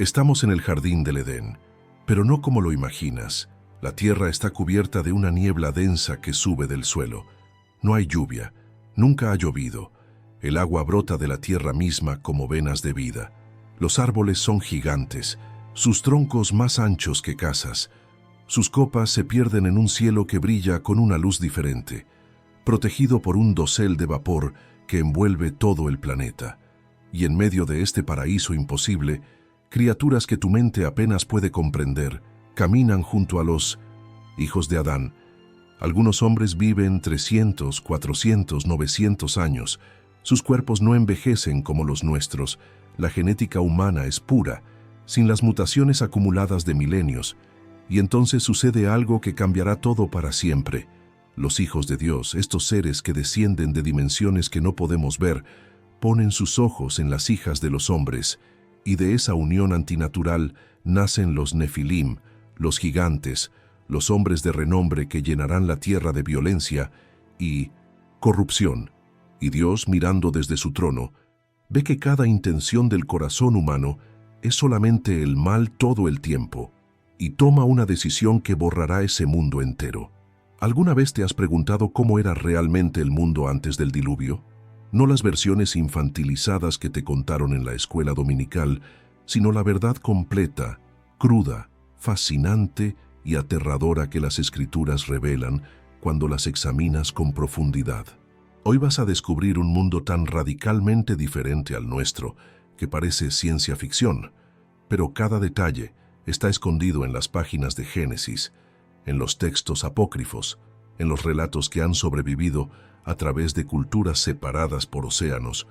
Estamos en el jardín del Edén, pero no como lo imaginas. La tierra está cubierta de una niebla densa que sube del suelo. No hay lluvia, nunca ha llovido. El agua brota de la tierra misma como venas de vida. Los árboles son gigantes, sus troncos más anchos que casas. Sus copas se pierden en un cielo que brilla con una luz diferente, protegido por un dosel de vapor que envuelve todo el planeta. Y en medio de este paraíso imposible, criaturas que tu mente apenas puede comprender, caminan junto a los hijos de Adán. Algunos hombres viven 300, 400, 900 años. Sus cuerpos no envejecen como los nuestros. La genética humana es pura, sin las mutaciones acumuladas de milenios. Y entonces sucede algo que cambiará todo para siempre. Los hijos de Dios, estos seres que descienden de dimensiones que no podemos ver, ponen sus ojos en las hijas de los hombres, y de esa unión antinatural nacen los Nefilim, los gigantes, los hombres de renombre que llenarán la tierra de violencia y corrupción. Y Dios, mirando desde su trono, ve que cada intención del corazón humano es solamente el mal todo el tiempo, y toma una decisión que borrará ese mundo entero. ¿Alguna vez te has preguntado cómo era realmente el mundo antes del diluvio? No las versiones infantilizadas que te contaron en la escuela dominical, sino la verdad completa, cruda, fascinante y aterradora que las Escrituras revelan cuando las examinas con profundidad. Hoy vas a descubrir un mundo tan radicalmente diferente al nuestro que parece ciencia ficción, pero cada detalle está escondido en las páginas de Génesis, en los textos apócrifos, en los relatos que han sobrevivido a través de culturas separadas por océanos,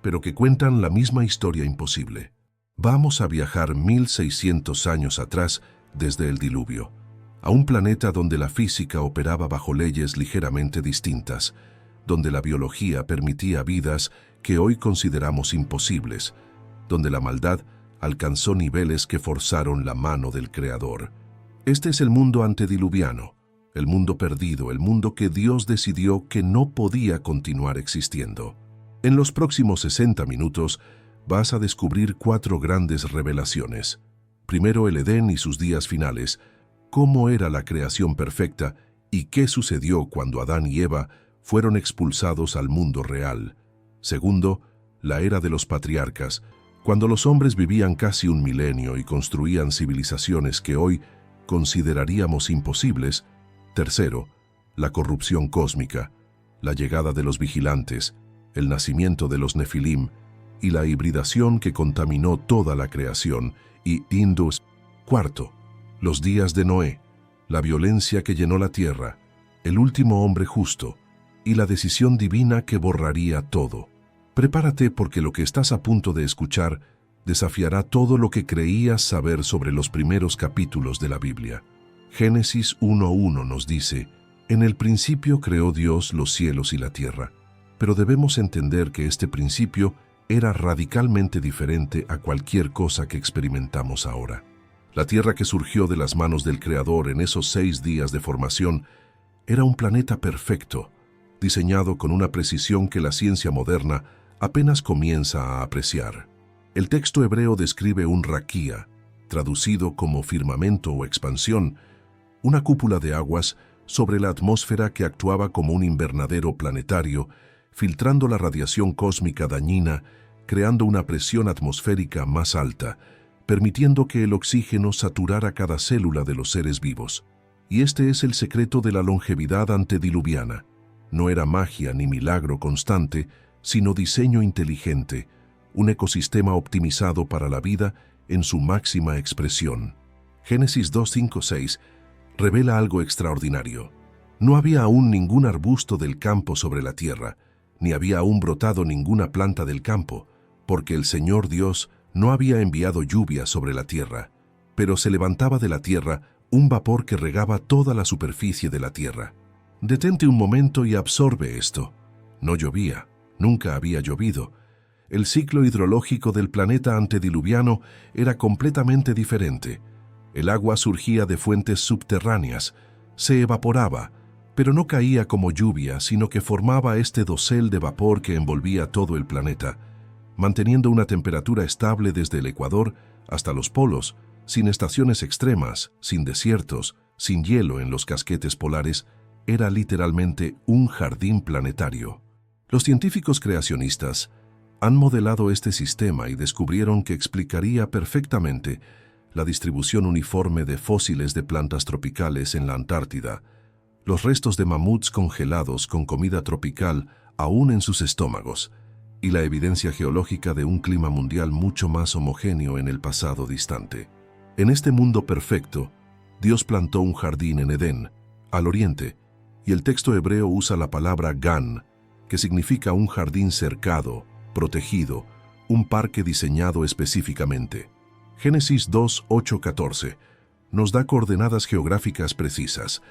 pero que cuentan la misma historia imposible. Vamos a viajar 1600 años atrás desde el diluvio, a un planeta donde la física operaba bajo leyes ligeramente distintas, donde la biología permitía vidas que hoy consideramos imposibles, donde la maldad alcanzó niveles que forzaron la mano del Creador. Este es el mundo antediluviano, el mundo perdido, el mundo que Dios decidió que no podía continuar existiendo. En los próximos 60 minutos vas a descubrir 4 grandes revelaciones. Primero, el Edén y sus días finales, cómo era la creación perfecta y qué sucedió cuando Adán y Eva fueron expulsados al mundo real. Segundo, la era de los patriarcas, cuando los hombres vivían casi un milenio y construían civilizaciones que hoy consideraríamos imposibles. Tercero, la corrupción cósmica, la llegada de los vigilantes, el nacimiento de los Nefilim y la hibridación que contaminó toda la creación. Y Indus. Cuarto, los días de Noé, la violencia que llenó la tierra, el último hombre justo y la decisión divina que borraría todo. Prepárate porque lo que estás a punto de escuchar desafiará todo lo que creías saber sobre los primeros capítulos de la Biblia. Génesis 1:1 nos dice, «En el principio creó Dios los cielos y la tierra», pero debemos entender que este principio era radicalmente diferente a cualquier cosa que experimentamos ahora. La tierra que surgió de las manos del Creador en esos 6 días de formación era un planeta perfecto, diseñado con una precisión que la ciencia moderna apenas comienza a apreciar. El texto hebreo describe un raquía, traducido como firmamento o expansión, una cúpula de aguas sobre la atmósfera que actuaba como un invernadero planetario, filtrando la radiación cósmica dañina, creando una presión atmosférica más alta, permitiendo que el oxígeno saturara cada célula de los seres vivos. Y este es el secreto de la longevidad antediluviana. No era magia ni milagro constante, sino diseño inteligente, un ecosistema optimizado para la vida en su máxima expresión. Génesis 2:5-6 revela algo extraordinario. No había aún ningún arbusto del campo sobre la tierra, ni había aún brotado ninguna planta del campo, porque el Señor Dios no había enviado lluvia sobre la tierra, pero se levantaba de la tierra un vapor que regaba toda la superficie de la tierra. Detente un momento y absorbe esto. No llovía, nunca había llovido. El ciclo hidrológico del planeta antediluviano era completamente diferente. El agua surgía de fuentes subterráneas, se evaporaba, pero no caía como lluvia, sino que formaba este dosel de vapor que envolvía todo el planeta, manteniendo una temperatura estable desde el ecuador hasta los polos, sin estaciones extremas, sin desiertos, sin hielo en los casquetes polares, era literalmente un jardín planetario. Los científicos creacionistas han modelado este sistema y descubrieron que explicaría perfectamente la distribución uniforme de fósiles de plantas tropicales en la Antártida, los restos de mamuts congelados con comida tropical aún en sus estómagos, y la evidencia geológica de un clima mundial mucho más homogéneo en el pasado distante. En este mundo perfecto, Dios plantó un jardín en Edén, al oriente, y el texto hebreo usa la palabra Gan, que significa un jardín cercado, protegido, un parque diseñado específicamente. Génesis 2, 8, 14 nos da coordenadas geográficas precisas.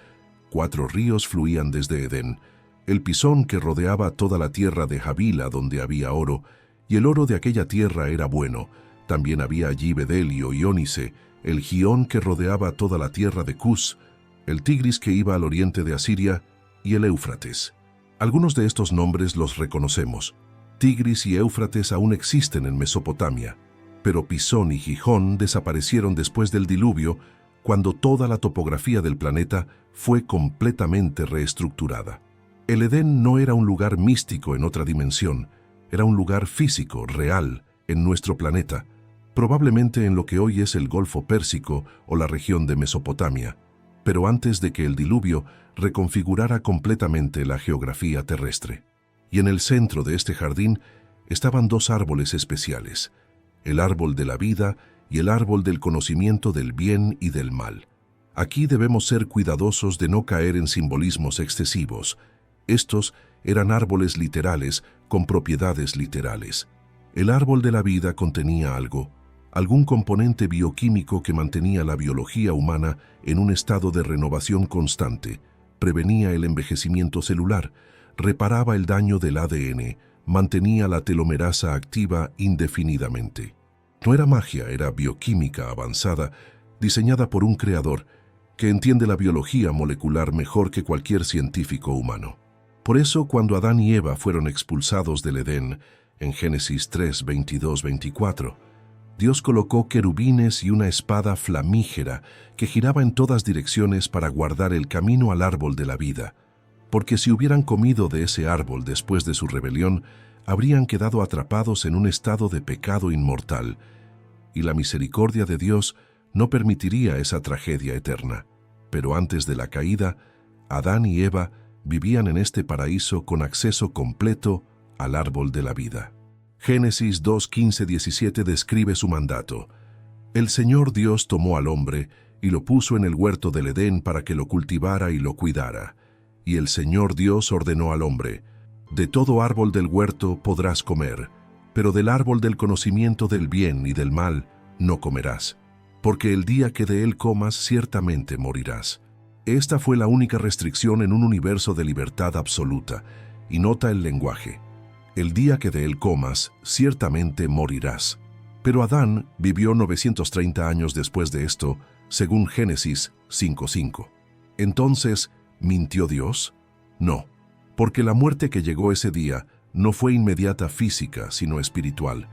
4 ríos fluían desde Edén, el Pisón que rodeaba toda la tierra de Javila donde había oro, y el oro de aquella tierra era bueno. También había allí bedelio y ónice, el Gión que rodeaba toda la tierra de Cus, el Tigris que iba al oriente de Asiria, y el Éufrates. Algunos de estos nombres los reconocemos. Tigris y Éufrates aún existen en Mesopotamia, pero Pisón y Gijón desaparecieron después del diluvio, cuando toda la topografía del planeta fue completamente reestructurada. El Edén no era un lugar místico en otra dimensión, era un lugar físico, real, en nuestro planeta, probablemente en lo que hoy es el Golfo Pérsico o la región de Mesopotamia, pero antes de que el diluvio reconfigurara completamente la geografía terrestre. Y en el centro de este jardín estaban 2 árboles especiales, el árbol de la vida y el árbol del conocimiento del bien y del mal. Aquí debemos ser cuidadosos de no caer en simbolismos excesivos. Estos eran árboles literales con propiedades literales. El árbol de la vida contenía algún componente bioquímico que mantenía la biología humana en un estado de renovación constante, prevenía el envejecimiento celular, reparaba el daño del ADN, mantenía la telomerasa activa indefinidamente. No era magia, era bioquímica avanzada, diseñada por un creador que entiende la biología molecular mejor que cualquier científico humano. Por eso, cuando Adán y Eva fueron expulsados del Edén, en Génesis 3, 22, 24, Dios colocó querubines y una espada flamígera que giraba en todas direcciones para guardar el camino al árbol de la vida, porque si hubieran comido de ese árbol después de su rebelión, habrían quedado atrapados en un estado de pecado inmortal, y la misericordia de Dios no permitiría esa tragedia eterna. Pero antes de la caída, Adán y Eva vivían en este paraíso con acceso completo al árbol de la vida. Génesis 2, 15, 17 describe su mandato. El Señor Dios tomó al hombre y lo puso en el huerto del Edén para que lo cultivara y lo cuidara. Y el Señor Dios ordenó al hombre: de todo árbol del huerto podrás comer, pero del árbol del conocimiento del bien y del mal no comerás, porque el día que de él comas ciertamente morirás. Esta fue la única restricción en un universo de libertad absoluta, y nota el lenguaje. El día que de él comas ciertamente morirás. Pero Adán vivió 930 años después de esto, según Génesis 5:5. Entonces, ¿mintió Dios? No, porque la muerte que llegó ese día no fue inmediata física, sino espiritual,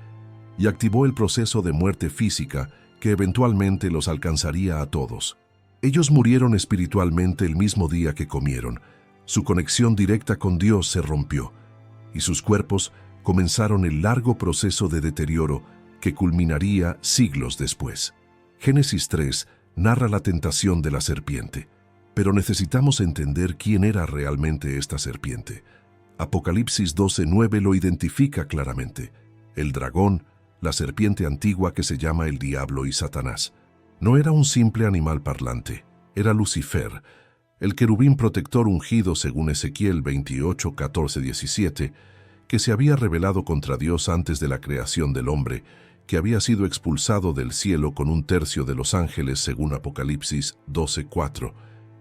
y activó el proceso de muerte física que eventualmente los alcanzaría a todos. Ellos murieron espiritualmente el mismo día que comieron. Su conexión directa con Dios se rompió, y sus cuerpos comenzaron el largo proceso de deterioro que culminaría siglos después. Génesis 3 narra la tentación de la serpiente, pero necesitamos entender quién era realmente esta serpiente. Apocalipsis 12:9 lo identifica claramente: el dragón, la serpiente antigua que se llama el diablo y Satanás. No era un simple animal parlante, era Lucifer, el querubín protector ungido según Ezequiel 28, 14, 17, que se había rebelado contra Dios antes de la creación del hombre, que había sido expulsado del cielo con 1/3 de los ángeles según Apocalipsis 12:4,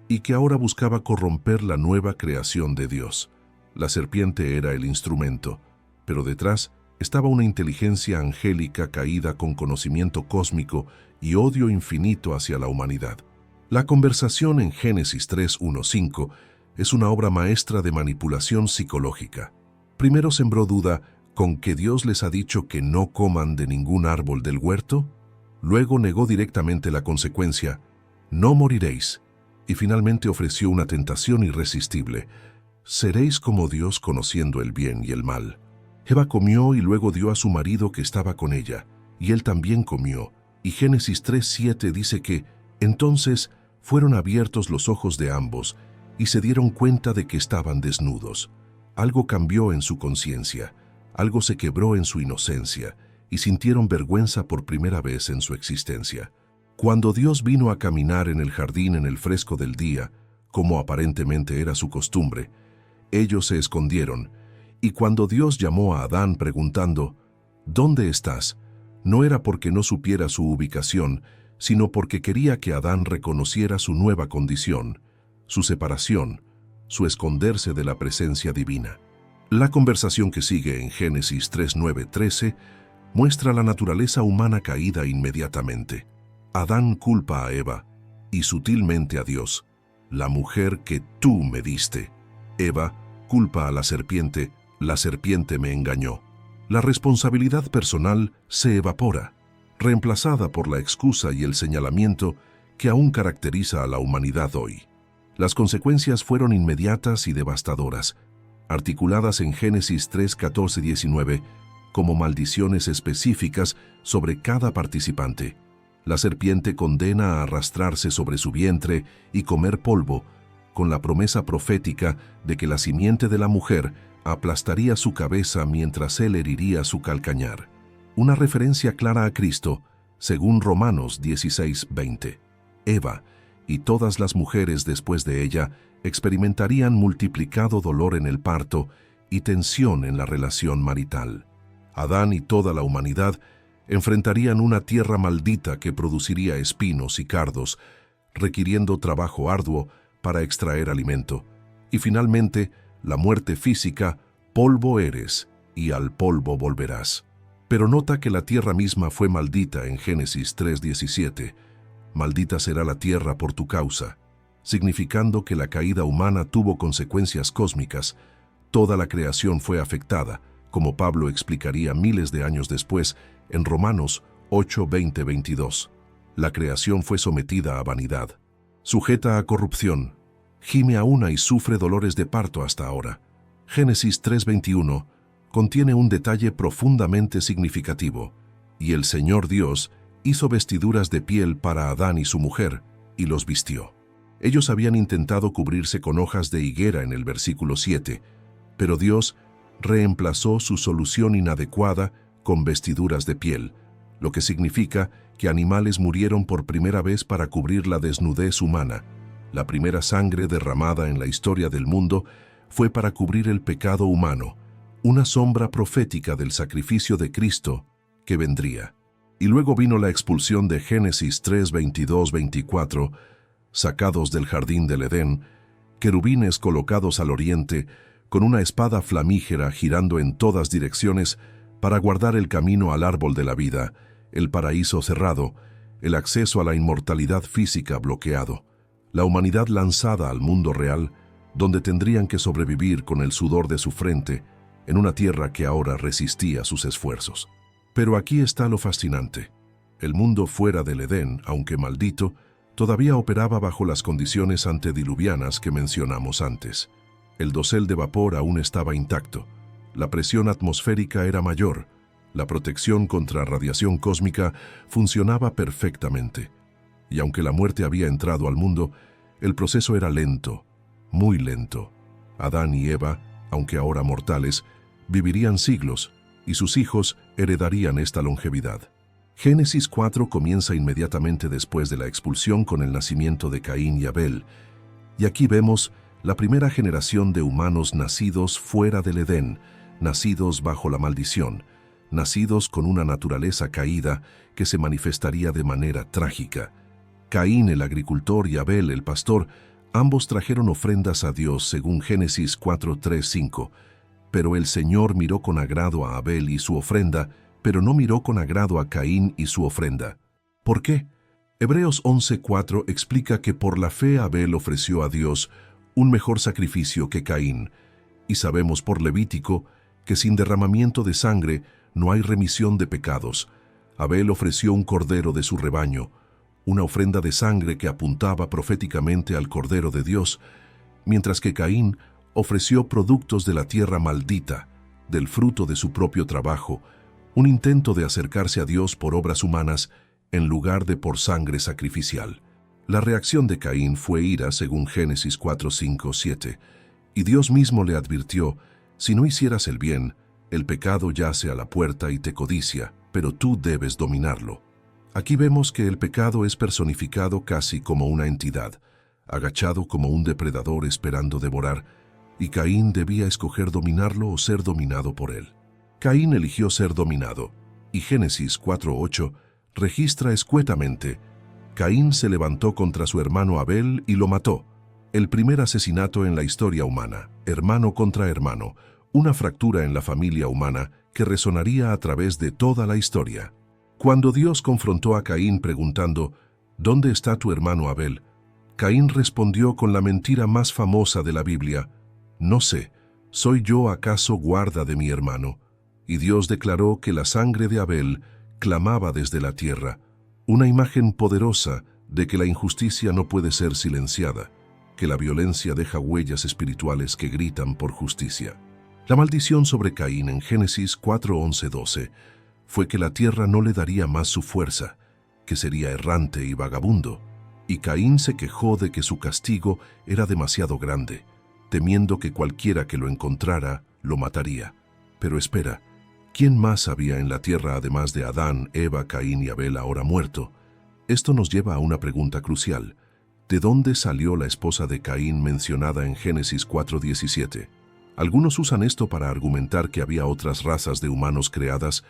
y que ahora buscaba corromper la nueva creación de Dios. La serpiente era el instrumento, pero detrás estaba una inteligencia angélica caída con conocimiento cósmico y odio infinito hacia la humanidad. La conversación en Génesis 3:1-5 es una obra maestra de manipulación psicológica. Primero sembró duda: ¿con que Dios les ha dicho que no coman de ningún árbol del huerto? Luego negó directamente la consecuencia, no moriréis, y finalmente ofreció una tentación irresistible, seréis como Dios conociendo el bien y el mal. Eva comió y luego dio a su marido que estaba con ella, y él también comió, y Génesis 3:7 dice que, entonces fueron abiertos los ojos de ambos, y se dieron cuenta de que estaban desnudos. Algo cambió en su conciencia, algo se quebró en su inocencia, y sintieron vergüenza por primera vez en su existencia. Cuando Dios vino a caminar en el jardín en el fresco del día, como aparentemente era su costumbre, ellos se escondieron, y cuando Dios llamó a Adán preguntando, ¿dónde estás?, no era porque no supiera su ubicación, sino porque quería que Adán reconociera su nueva condición, su separación, su esconderse de la presencia divina. La conversación que sigue en Génesis 3:9-13 muestra la naturaleza humana caída inmediatamente. Adán culpa a Eva y sutilmente a Dios, la mujer que tú me diste. Eva culpa a la serpiente me engañó. La responsabilidad personal se evapora, reemplazada por la excusa y el señalamiento que aún caracteriza a la humanidad hoy. Las consecuencias fueron inmediatas y devastadoras, articuladas en Génesis 3:14-19 como maldiciones específicas sobre cada participante. La serpiente condena a arrastrarse sobre su vientre y comer polvo, con la promesa profética de que la simiente de la mujer aplastaría su cabeza mientras él heriría su calcañar. Una referencia clara a Cristo, según Romanos 16:20. Eva y todas las mujeres después de ella experimentarían multiplicado dolor en el parto y tensión en la relación marital. Adán y toda la humanidad enfrentarían una tierra maldita que produciría espinos y cardos, requiriendo trabajo arduo para extraer alimento. Y finalmente, la muerte física, polvo eres, y al polvo volverás. Pero nota que la tierra misma fue maldita en Génesis 3:17. Maldita será la tierra por tu causa, significando que la caída humana tuvo consecuencias cósmicas. Toda la creación fue afectada, como Pablo explicaría miles de años después en Romanos 8:20-22. La creación fue sometida a vanidad, sujeta a corrupción, gime a una y sufre dolores de parto hasta ahora. Génesis 3:21 contiene un detalle profundamente significativo. Y el Señor Dios hizo vestiduras de piel para Adán y su mujer, y los vistió. Ellos habían intentado cubrirse con hojas de higuera en el versículo 7, pero Dios reemplazó su solución inadecuada con vestiduras de piel, lo que significa que animales murieron por primera vez para cubrir la desnudez humana. La primera sangre derramada en la historia del mundo fue para cubrir el pecado humano, una sombra profética del sacrificio de Cristo que vendría. Y luego vino la expulsión de Génesis 3:22-24, sacados del jardín del Edén, querubines colocados al oriente, con una espada flamígera girando en todas direcciones para guardar el camino al árbol de la vida, el paraíso cerrado, el acceso a la inmortalidad física bloqueado, la humanidad lanzada al mundo real, donde tendrían que sobrevivir con el sudor de su frente, en una tierra que ahora resistía sus esfuerzos. Pero aquí está lo fascinante. El mundo fuera del Edén, aunque maldito, todavía operaba bajo las condiciones antediluvianas que mencionamos antes. El dosel de vapor aún estaba intacto, la presión atmosférica era mayor, la protección contra radiación cósmica funcionaba perfectamente. Y aunque la muerte había entrado al mundo, el proceso era lento, muy lento. Adán y Eva, aunque ahora mortales, vivirían siglos, y sus hijos heredarían esta longevidad. Génesis 4 comienza inmediatamente después de la expulsión con el nacimiento de Caín y Abel, y aquí vemos la primera generación de humanos nacidos fuera del Edén, nacidos bajo la maldición, nacidos con una naturaleza caída que se manifestaría de manera trágica. Caín, el agricultor, y Abel, el pastor, ambos trajeron ofrendas a Dios según Génesis 4:3-5, pero el Señor miró con agrado a Abel y su ofrenda, pero no miró con agrado a Caín y su ofrenda. ¿Por qué? Hebreos 11:4 explica que por la fe Abel ofreció a Dios un mejor sacrificio que Caín, y sabemos por Levítico que sin derramamiento de sangre no hay remisión de pecados, Abel ofreció un cordero de su rebaño, una ofrenda de sangre que apuntaba proféticamente al Cordero de Dios, mientras que Caín ofreció productos de la tierra maldita, del fruto de su propio trabajo, un intento de acercarse a Dios por obras humanas en lugar de por sangre sacrificial. La reacción de Caín fue ira, según Génesis 4, 5, 7, y Dios mismo le advirtió: si no hicieras el bien, el pecado yace a la puerta y te codicia, pero tú debes dominarlo. Aquí vemos que el pecado es personificado casi como una entidad, agachado como un depredador esperando devorar, y Caín debía escoger dominarlo o ser dominado por él. Caín eligió ser dominado, y Génesis 4:8 registra escuetamente: Caín se levantó contra su hermano Abel y lo mató. El primer asesinato en la historia humana, hermano contra hermano, una fractura en la familia humana que resonaría a través de toda la historia. Cuando Dios confrontó a Caín preguntando: ¿dónde está tu hermano Abel?, Caín respondió con la mentira más famosa de la Biblia: no sé, ¿soy yo acaso guarda de mi hermano? Y Dios declaró que la sangre de Abel clamaba desde la tierra, una imagen poderosa de que la injusticia no puede ser silenciada, que la violencia deja huellas espirituales que gritan por justicia. La maldición sobre Caín en Génesis 4, 11, 12 fue que la tierra no le daría más su fuerza, que sería errante y vagabundo, y Caín se quejó de que su castigo era demasiado grande, temiendo que cualquiera que lo encontrara lo mataría. Pero espera, ¿quién más había en la tierra además de Adán, Eva, Caín y Abel ahora muerto? Esto nos lleva a una pregunta crucial: ¿de dónde salió la esposa de Caín mencionada en Génesis 4:17? Algunos usan esto para argumentar que había otras razas de humanos creadas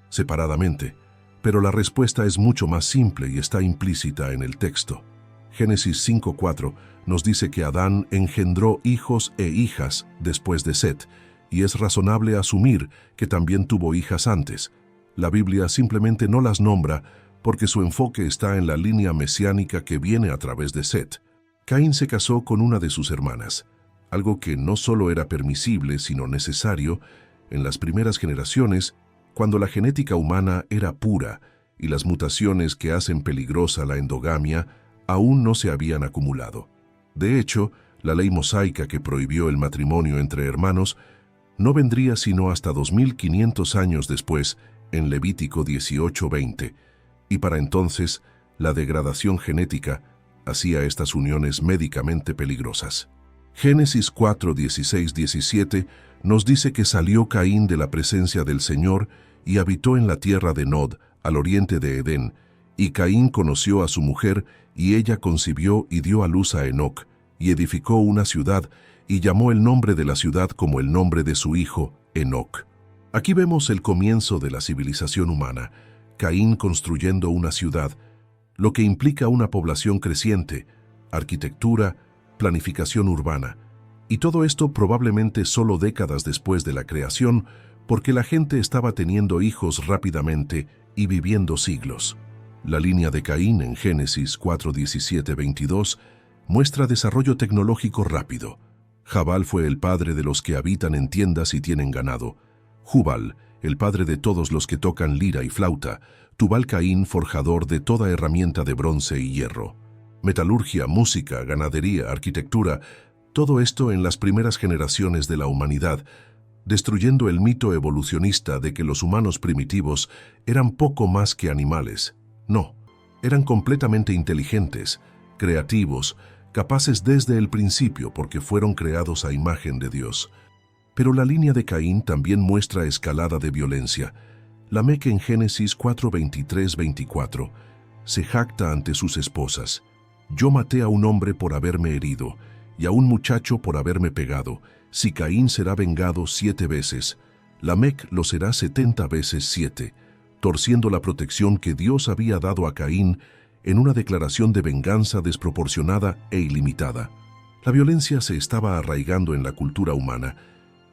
separadamente, pero la respuesta es mucho más simple y está implícita en el texto. Génesis 5:4 nos dice que Adán engendró hijos e hijas después de Set, y es razonable asumir que también tuvo hijas antes. La Biblia simplemente no las nombra porque su enfoque está en la línea mesiánica que viene a través de Set. Caín se casó con una de sus hermanas, algo que no solo era permisible sino necesario en las primeras generaciones, cuando la genética humana era pura y las mutaciones que hacen peligrosa la endogamia aún no se habían acumulado. De hecho, la ley mosaica que prohibió el matrimonio entre hermanos no vendría sino hasta 2500 años después, en Levítico 18:20, y para entonces la degradación genética hacía estas uniones médicamente peligrosas. Génesis 4, 16, 17 nos dice que salió Caín de la presencia del Señor y habitó en la tierra de Nod, al oriente de Edén, y Caín conoció a su mujer, y ella concibió y dio a luz a Enoc, y edificó una ciudad, y llamó el nombre de la ciudad como el nombre de su hijo, Enoc. Aquí vemos el comienzo de la civilización humana, Caín construyendo una ciudad, lo que implica una población creciente, arquitectura, planificación urbana, y todo esto probablemente solo décadas después de la creación, porque la gente estaba teniendo hijos rápidamente y viviendo siglos. La línea de Caín en Génesis 4, 17, 22 muestra desarrollo tecnológico rápido. Jabal fue el padre de los que habitan en tiendas y tienen ganado. Jubal, el padre de todos los que tocan lira y flauta. Tubal-Caín, forjador de toda herramienta de bronce y hierro. Metalurgia, música, ganadería, arquitectura, todo esto en las primeras generaciones de la humanidad, destruyendo el mito evolucionista de que los humanos primitivos eran poco más que animales. No, eran completamente inteligentes, creativos, capaces desde el principio porque fueron creados a imagen de Dios. Pero la línea de Caín también muestra escalada de violencia. Lamec en Génesis 4, 23, 24 se jacta ante sus esposas: yo maté a un hombre por haberme herido, y a un muchacho por haberme pegado. Si Caín será vengado 7 veces, Lamec lo será 70 veces 7, torciendo la protección que Dios había dado a Caín en una declaración de venganza desproporcionada e ilimitada. La violencia se estaba arraigando en la cultura humana,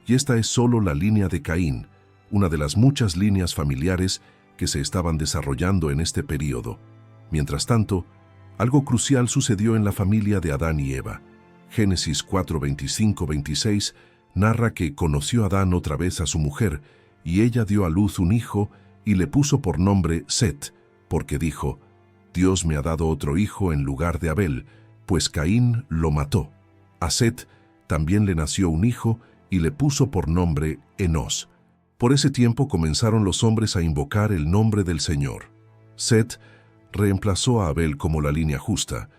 y esta es solo la línea de Caín, una de las muchas líneas familiares que se estaban desarrollando en este período. Mientras tanto, algo crucial sucedió en la familia de Adán y Eva. Génesis 4, 25, 26 narra que conoció Adán otra vez a su mujer, y ella dio a luz un hijo, y le puso por nombre Set, porque dijo: Dios me ha dado otro hijo en lugar de Abel, pues Caín lo mató. A Set también le nació un hijo y le puso por nombre Enós. Por ese tiempo comenzaron los hombres a invocar el nombre del Señor. Set reemplazó a Abel como la línea justa,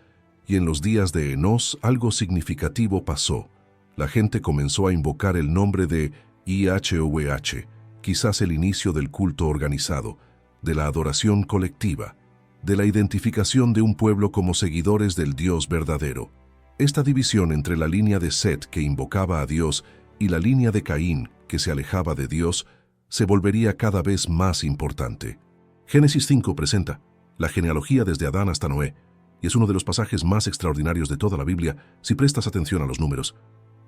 y en los días de Enós algo significativo pasó. La gente comenzó a invocar el nombre de IHVH, quizás el inicio del culto organizado, de la adoración colectiva, de la identificación de un pueblo como seguidores del Dios verdadero. Esta división entre la línea de Set, que invocaba a Dios, y la línea de Caín, que se alejaba de Dios, se volvería cada vez más importante. Génesis 5 presenta la genealogía desde Adán hasta Noé, y es uno de los pasajes más extraordinarios de toda la Biblia si prestas atención a los números.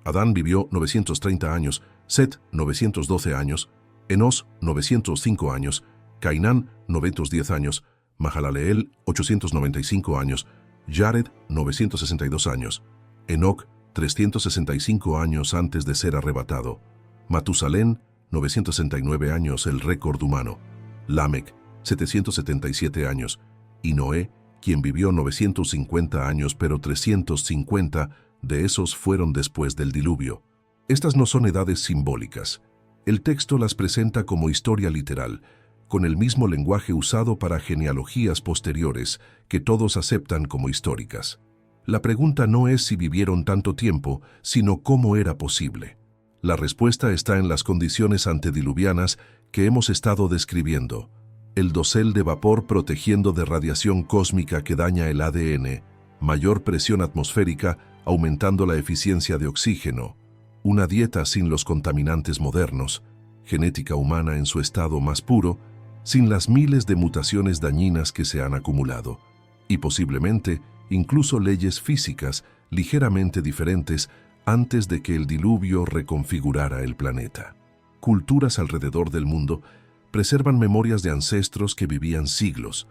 Adán vivió 930 años, Set 912 años, Enós 905 años, Cainán 910 años, Mahalaleel 895 años, Jared 962 años, Enoc 365 años antes de ser arrebatado, Matusalén 969 años, el récord humano, Lamec 777 años, y Noé, quien vivió 950 años, pero 350 de esos fueron después del diluvio. Estas no son edades simbólicas. El texto las presenta como historia literal, con el mismo lenguaje usado para genealogías posteriores que todos aceptan como históricas. La pregunta no es si vivieron tanto tiempo, sino cómo era posible. La respuesta está en las condiciones antediluvianas que hemos estado describiendo. El dosel de vapor protegiendo de radiación cósmica que daña el ADN, mayor presión atmosférica aumentando la eficiencia de oxígeno, una dieta sin los contaminantes modernos, genética humana en su estado más puro, sin las miles de mutaciones dañinas que se han acumulado, y posiblemente incluso leyes físicas ligeramente diferentes antes de que el diluvio reconfigurara el planeta. Culturas alrededor del mundo preservan memorias de ancestros que vivían siglos.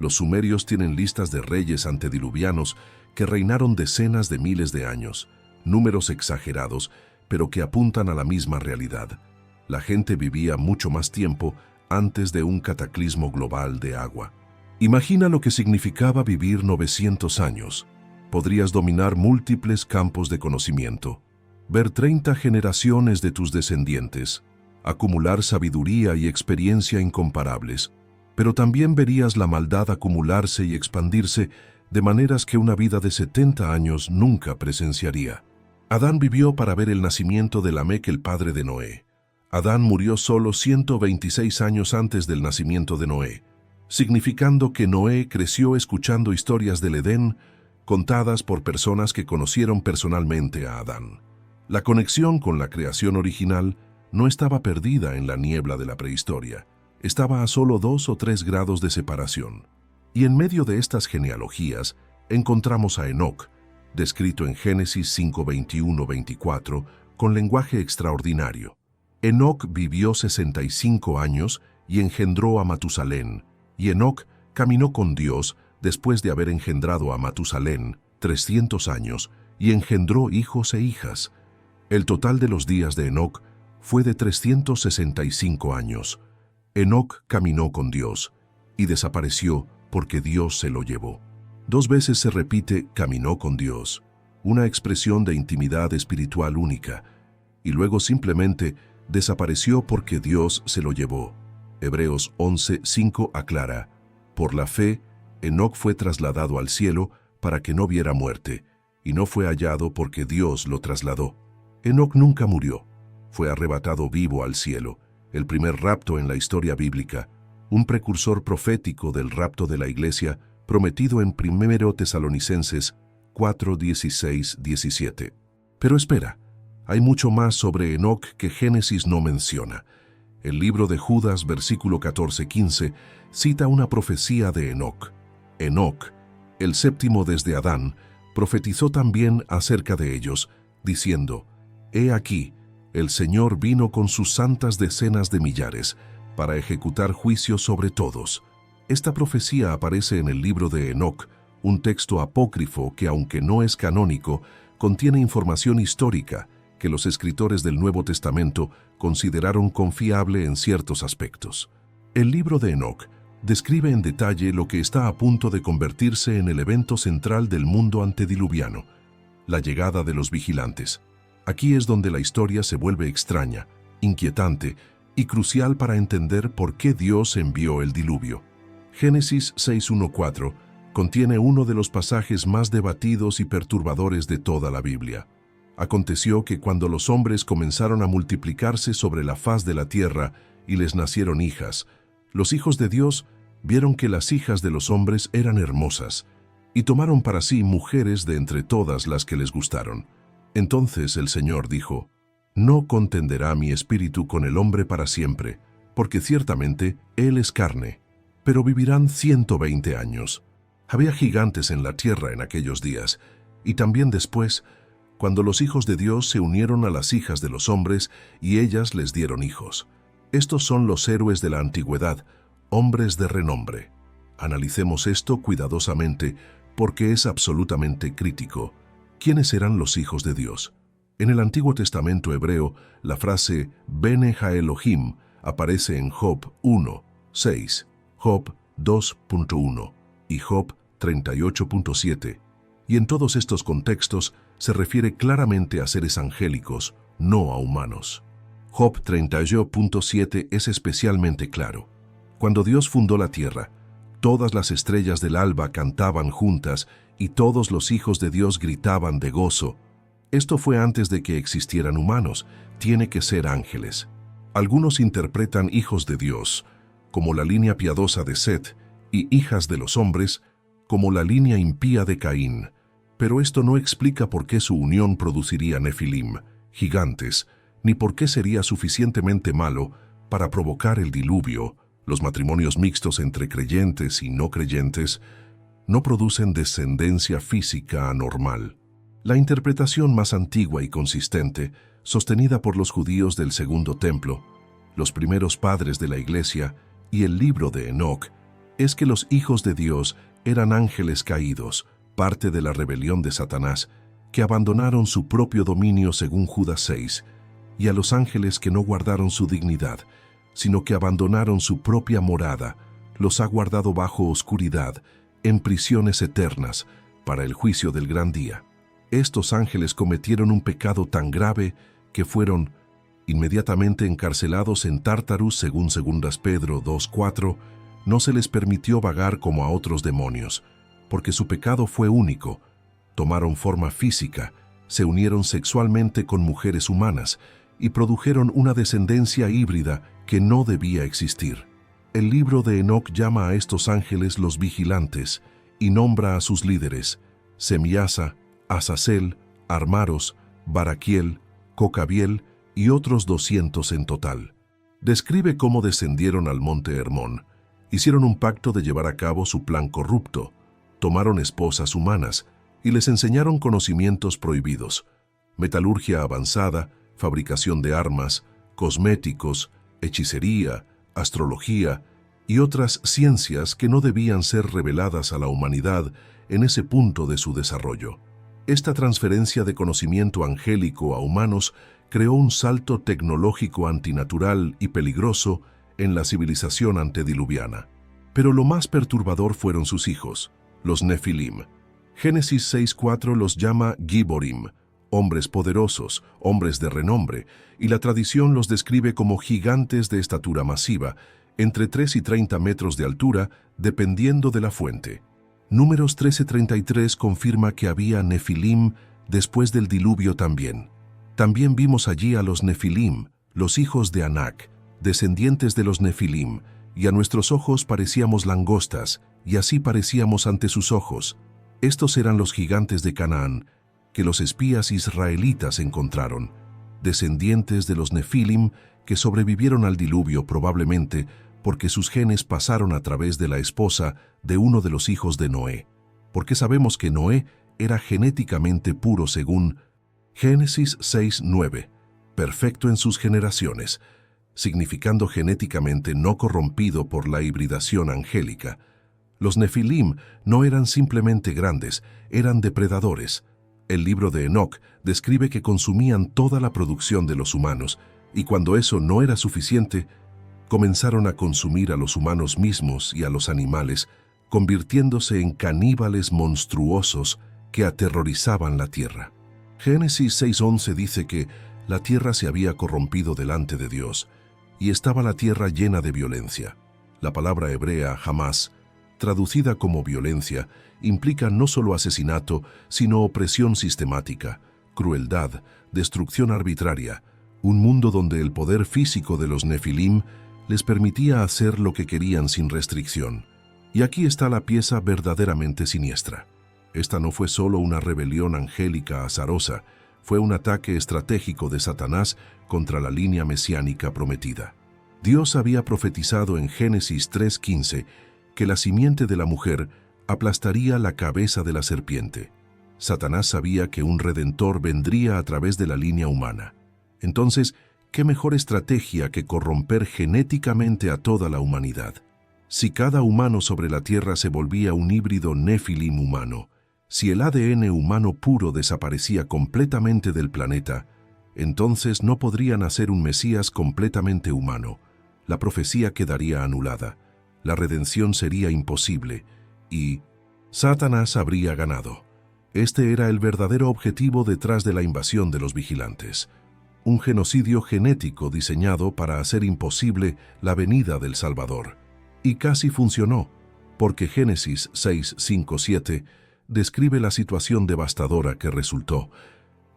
Los sumerios tienen listas de reyes antediluvianos que reinaron decenas de miles de años, números exagerados, pero que apuntan a la misma realidad. La gente vivía mucho más tiempo antes de un cataclismo global de agua. Imagina lo que significaba vivir 900 años. Podrías dominar múltiples campos de conocimiento, ver 30 generaciones de tus descendientes, acumular sabiduría y experiencia incomparables, pero también verías la maldad acumularse y expandirse de maneras que una vida de 70 años nunca presenciaría. Adán vivió para ver el nacimiento de Lamec, el padre de Noé. Adán murió solo 126 años antes del nacimiento de Noé, significando que Noé creció escuchando historias del Edén contadas por personas que conocieron personalmente a Adán. La conexión con la creación original no estaba perdida en la niebla de la prehistoria, estaba a solo 2 o 3 grados de separación. Y en medio de estas genealogías encontramos a Enoc, descrito en Génesis 5:21-24, con lenguaje extraordinario. Enoc vivió 65 años y engendró a Matusalén, y Enoc caminó con Dios después de haber engendrado a Matusalén 300 años y engendró hijos e hijas. El total de los días de Enoc fue de 365 años. Enoc caminó con Dios y desapareció porque Dios se lo llevó. 2 veces se repite caminó con Dios, una expresión de intimidad espiritual única, y luego simplemente desapareció porque Dios se lo llevó. Hebreos 11:5 aclara: por la fe, Enoc fue trasladado al cielo para que no viera muerte, y no fue hallado porque Dios lo trasladó. Enoc nunca murió, fue arrebatado vivo al cielo, el primer rapto en la historia bíblica, un precursor profético del rapto de la iglesia prometido en 1 Tesalonicenses 4:16-17. Pero espera, hay mucho más sobre Enoc que Génesis no menciona. El libro de Judas, versículo 14-15, cita una profecía de Enoc. Enoc, el séptimo desde Adán, profetizó también acerca de ellos, diciendo: He aquí, el Señor vino con sus santas decenas de millares, para ejecutar juicio sobre todos. Esta profecía aparece en el libro de Enoc, un texto apócrifo que, aunque no es canónico, contiene información histórica que los escritores del Nuevo Testamento consideraron confiable en ciertos aspectos. El libro de Enoc describe en detalle lo que está a punto de convertirse en el evento central del mundo antediluviano, la llegada de los vigilantes. Aquí es donde la historia se vuelve extraña, inquietante y crucial para entender por qué Dios envió el diluvio. Génesis 6:1-4 contiene uno de los pasajes más debatidos y perturbadores de toda la Biblia. Aconteció que cuando los hombres comenzaron a multiplicarse sobre la faz de la tierra y les nacieron hijas, los hijos de Dios vieron que las hijas de los hombres eran hermosas, y tomaron para sí mujeres de entre todas las que les gustaron. Entonces el Señor dijo: «No contenderá mi espíritu con el hombre para siempre, porque ciertamente él es carne, pero vivirán 120 años». Había gigantes en la tierra en aquellos días, y también después, cuando los hijos de Dios se unieron a las hijas de los hombres y ellas les dieron hijos. Estos son los héroes de la antigüedad, hombres de renombre. Analicemos esto cuidadosamente porque es absolutamente crítico. ¿Quiénes eran los hijos de Dios? En el Antiguo Testamento hebreo, la frase Bene Ha-Elohim aparece en Job 1:6, Job 2:1 y Job 38:7, y en todos estos contextos se refiere claramente a seres angélicos, no a humanos. Job 38:7 es especialmente claro. Cuando Dios fundó la tierra, todas las estrellas del alba cantaban juntas y todos los hijos de Dios gritaban de gozo. Esto fue antes de que existieran humanos, tiene que ser ángeles. Algunos interpretan hijos de Dios como la línea piadosa de Set y hijas de los hombres como la línea impía de Caín, pero esto no explica por qué su unión produciría nefilim, gigantes, ni por qué sería suficientemente malo para provocar el diluvio. Los matrimonios mixtos entre creyentes y no creyentes no producen descendencia física anormal. La interpretación más antigua y consistente, sostenida por los judíos del Segundo Templo, los primeros padres de la Iglesia y el libro de Enoc, es que los hijos de Dios eran ángeles caídos, parte de la rebelión de Satanás, que abandonaron su propio dominio según Judas 6, y a los ángeles que no guardaron su dignidad, sino que abandonaron su propia morada, los ha guardado bajo oscuridad, en prisiones eternas, para el juicio del gran día. Estos ángeles cometieron un pecado tan grave que fueron inmediatamente encarcelados en Tártarus según 2 Pedro 2:4, no se les permitió vagar como a otros demonios, porque su pecado fue único. Tomaron forma física, se unieron sexualmente con mujeres humanas y produjeron una descendencia híbrida que no debía existir. El libro de Enoc llama a estos ángeles los vigilantes y nombra a sus líderes, Semiasa, Azazel, Armaros, Baraquiel, Cocabiel y otros 200 en total. Describe cómo descendieron al monte Hermón. Hicieron un pacto de llevar a cabo su plan corrupto, tomaron esposas humanas y les enseñaron conocimientos prohibidos, metalurgia avanzada, fabricación de armas, cosméticos, hechicería, astrología y otras ciencias que no debían ser reveladas a la humanidad en ese punto de su desarrollo. Esta transferencia de conocimiento angélico a humanos creó un salto tecnológico antinatural y peligroso en la civilización antediluviana. Pero lo más perturbador fueron sus hijos, los nefilim. Génesis 6:4 los llama Giborim, hombres poderosos, hombres de renombre, y la tradición los describe como gigantes de estatura masiva, entre 3 y 30 metros de altura, dependiendo de la fuente. Números 13:33 confirma que había nefilim después del diluvio también. También vimos allí a los nefilim, los hijos de Anac, descendientes de los nefilim, y a nuestros ojos parecíamos langostas, y así parecíamos ante sus ojos. Estos eran los gigantes de Canaán, que los espías israelitas encontraron, descendientes de los nefilim que sobrevivieron al diluvio probablemente porque sus genes pasaron a través de la esposa de uno de los hijos de Noé, porque sabemos que Noé era genéticamente puro según Génesis 6:9, perfecto en sus generaciones, significando genéticamente no corrompido por la hibridación angélica. Los nefilim no eran simplemente grandes, eran depredadores. El libro de Enoc describe que consumían toda la producción de los humanos, y cuando eso no era suficiente, Comenzaron a consumir a los humanos mismos y a los animales, convirtiéndose en caníbales monstruosos que aterrorizaban la tierra. Génesis 6:11 dice que la tierra se había corrompido delante de Dios y estaba la tierra llena de violencia. La palabra hebrea Hamás, traducida como violencia, implica no solo asesinato, sino opresión sistemática, crueldad, destrucción arbitraria, un mundo donde el poder físico de los Nefilim les permitía hacer lo que querían sin restricción. Y aquí está la pieza verdaderamente siniestra. Esta no fue solo una rebelión angélica azarosa, fue un ataque estratégico de Satanás contra la línea mesiánica prometida. Dios había profetizado en Génesis 3:15 que la simiente de la mujer aplastaría la cabeza de la serpiente. Satanás sabía que un redentor vendría a través de la línea humana. Entonces, ¿qué mejor estrategia que corromper genéticamente a toda la humanidad? Si cada humano sobre la tierra se volvía un híbrido Nefilim humano, si el ADN humano puro desaparecía completamente del planeta, entonces no podría nacer un Mesías completamente humano. La profecía quedaría anulada, la redención sería imposible y Satanás habría ganado. Este era el verdadero objetivo detrás de la invasión de los vigilantes. Un genocidio genético diseñado para hacer imposible la venida del Salvador. Y casi funcionó, porque Génesis 6:5-7 describe la situación devastadora que resultó.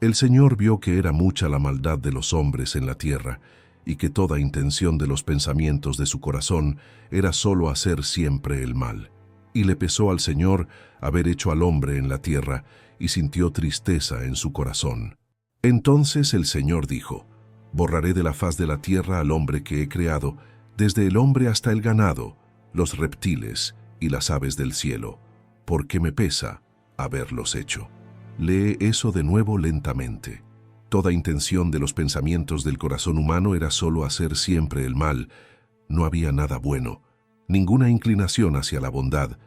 El Señor vio que era mucha la maldad de los hombres en la tierra, y que toda intención de los pensamientos de su corazón era solo hacer siempre el mal. Y le pesó al Señor haber hecho al hombre en la tierra, y sintió tristeza en su corazón. Entonces el Señor dijo: borraré de la faz de la tierra al hombre que he creado, desde el hombre hasta el ganado, los reptiles y las aves del cielo, porque me pesa haberlos hecho. Lee eso de nuevo lentamente. Toda intención de los pensamientos del corazón humano era solo hacer siempre el mal. No había nada bueno, ninguna inclinación hacia la bondad.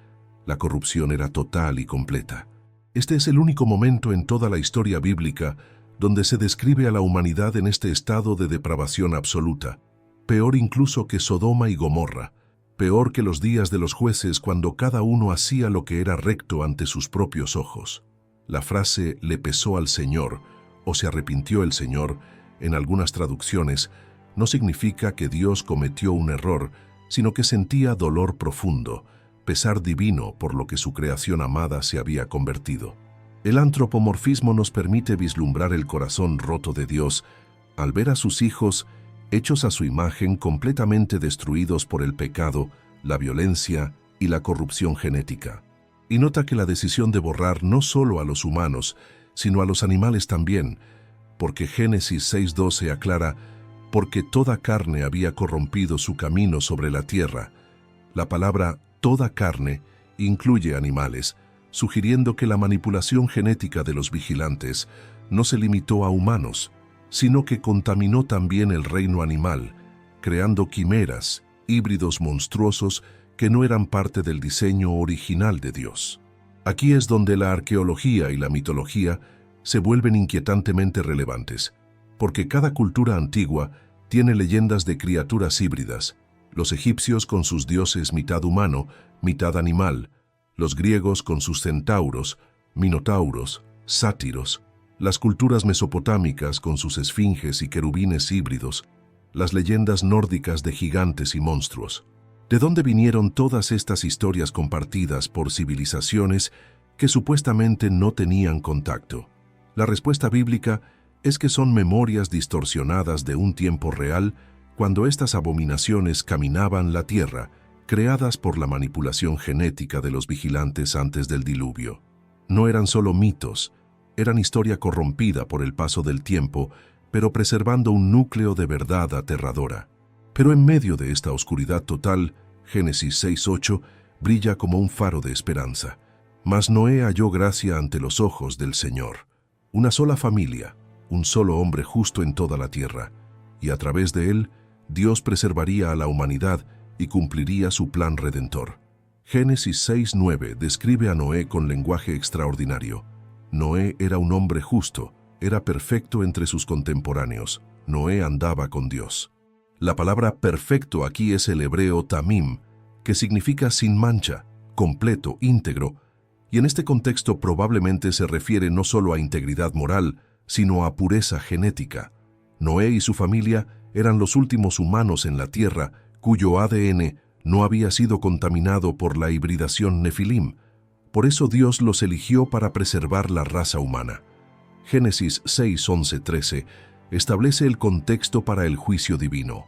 La corrupción era total y completa. Este es el único momento en toda la historia bíblica donde se describe a la humanidad en este estado de depravación absoluta, peor incluso que Sodoma y Gomorra, peor que los días de los jueces cuando cada uno hacía lo que era recto ante sus propios ojos. La frase «le pesó al Señor» o «se arrepintió el Señor» en algunas traducciones no significa que Dios cometió un error, sino que sentía dolor profundo, pesar divino por lo que su creación amada se había convertido. El antropomorfismo nos permite vislumbrar el corazón roto de Dios al ver a sus hijos hechos a su imagen completamente destruidos por el pecado, la violencia y la corrupción genética. Y nota que la decisión de borrar no solo a los humanos, sino a los animales también, porque Génesis 6:12 aclara: porque toda carne había corrompido su camino sobre la tierra. La palabra toda carne incluye animales, sugiriendo que la manipulación genética de los vigilantes no se limitó a humanos, sino que contaminó también el reino animal, creando quimeras, híbridos monstruosos que no eran parte del diseño original de Dios. Aquí es donde la arqueología y la mitología se vuelven inquietantemente relevantes, porque cada cultura antigua tiene leyendas de criaturas híbridas: los egipcios con sus dioses mitad humano, mitad animal; los griegos con sus centauros, minotauros, sátiros; las culturas mesopotámicas con sus esfinges y querubines híbridos; las leyendas nórdicas de gigantes y monstruos. ¿De dónde vinieron todas estas historias compartidas por civilizaciones que supuestamente no tenían contacto? La respuesta bíblica es que son memorias distorsionadas de un tiempo real cuando estas abominaciones caminaban la tierra, creadas por la manipulación genética de los vigilantes antes del diluvio. No eran solo mitos, eran historia corrompida por el paso del tiempo, pero preservando un núcleo de verdad aterradora. Pero en medio de esta oscuridad total, Génesis 6:8 brilla como un faro de esperanza. Mas Noé halló gracia ante los ojos del Señor. Una sola familia, un solo hombre justo en toda la tierra, y a través de él, Dios preservaría a la humanidad y cumpliría su plan redentor. Génesis 6:9 describe a Noé con lenguaje extraordinario. Noé era un hombre justo, era perfecto entre sus contemporáneos. Noé andaba con Dios. La palabra perfecto aquí es el hebreo tamim, que significa sin mancha, completo, íntegro, y en este contexto probablemente se refiere no solo a integridad moral, sino a pureza genética. Noé y su familia eran los últimos humanos en la tierra cuyo ADN no había sido contaminado por la hibridación nefilim. Por eso Dios los eligió para preservar la raza humana. Génesis 6, 11, 13 establece el contexto para el juicio divino.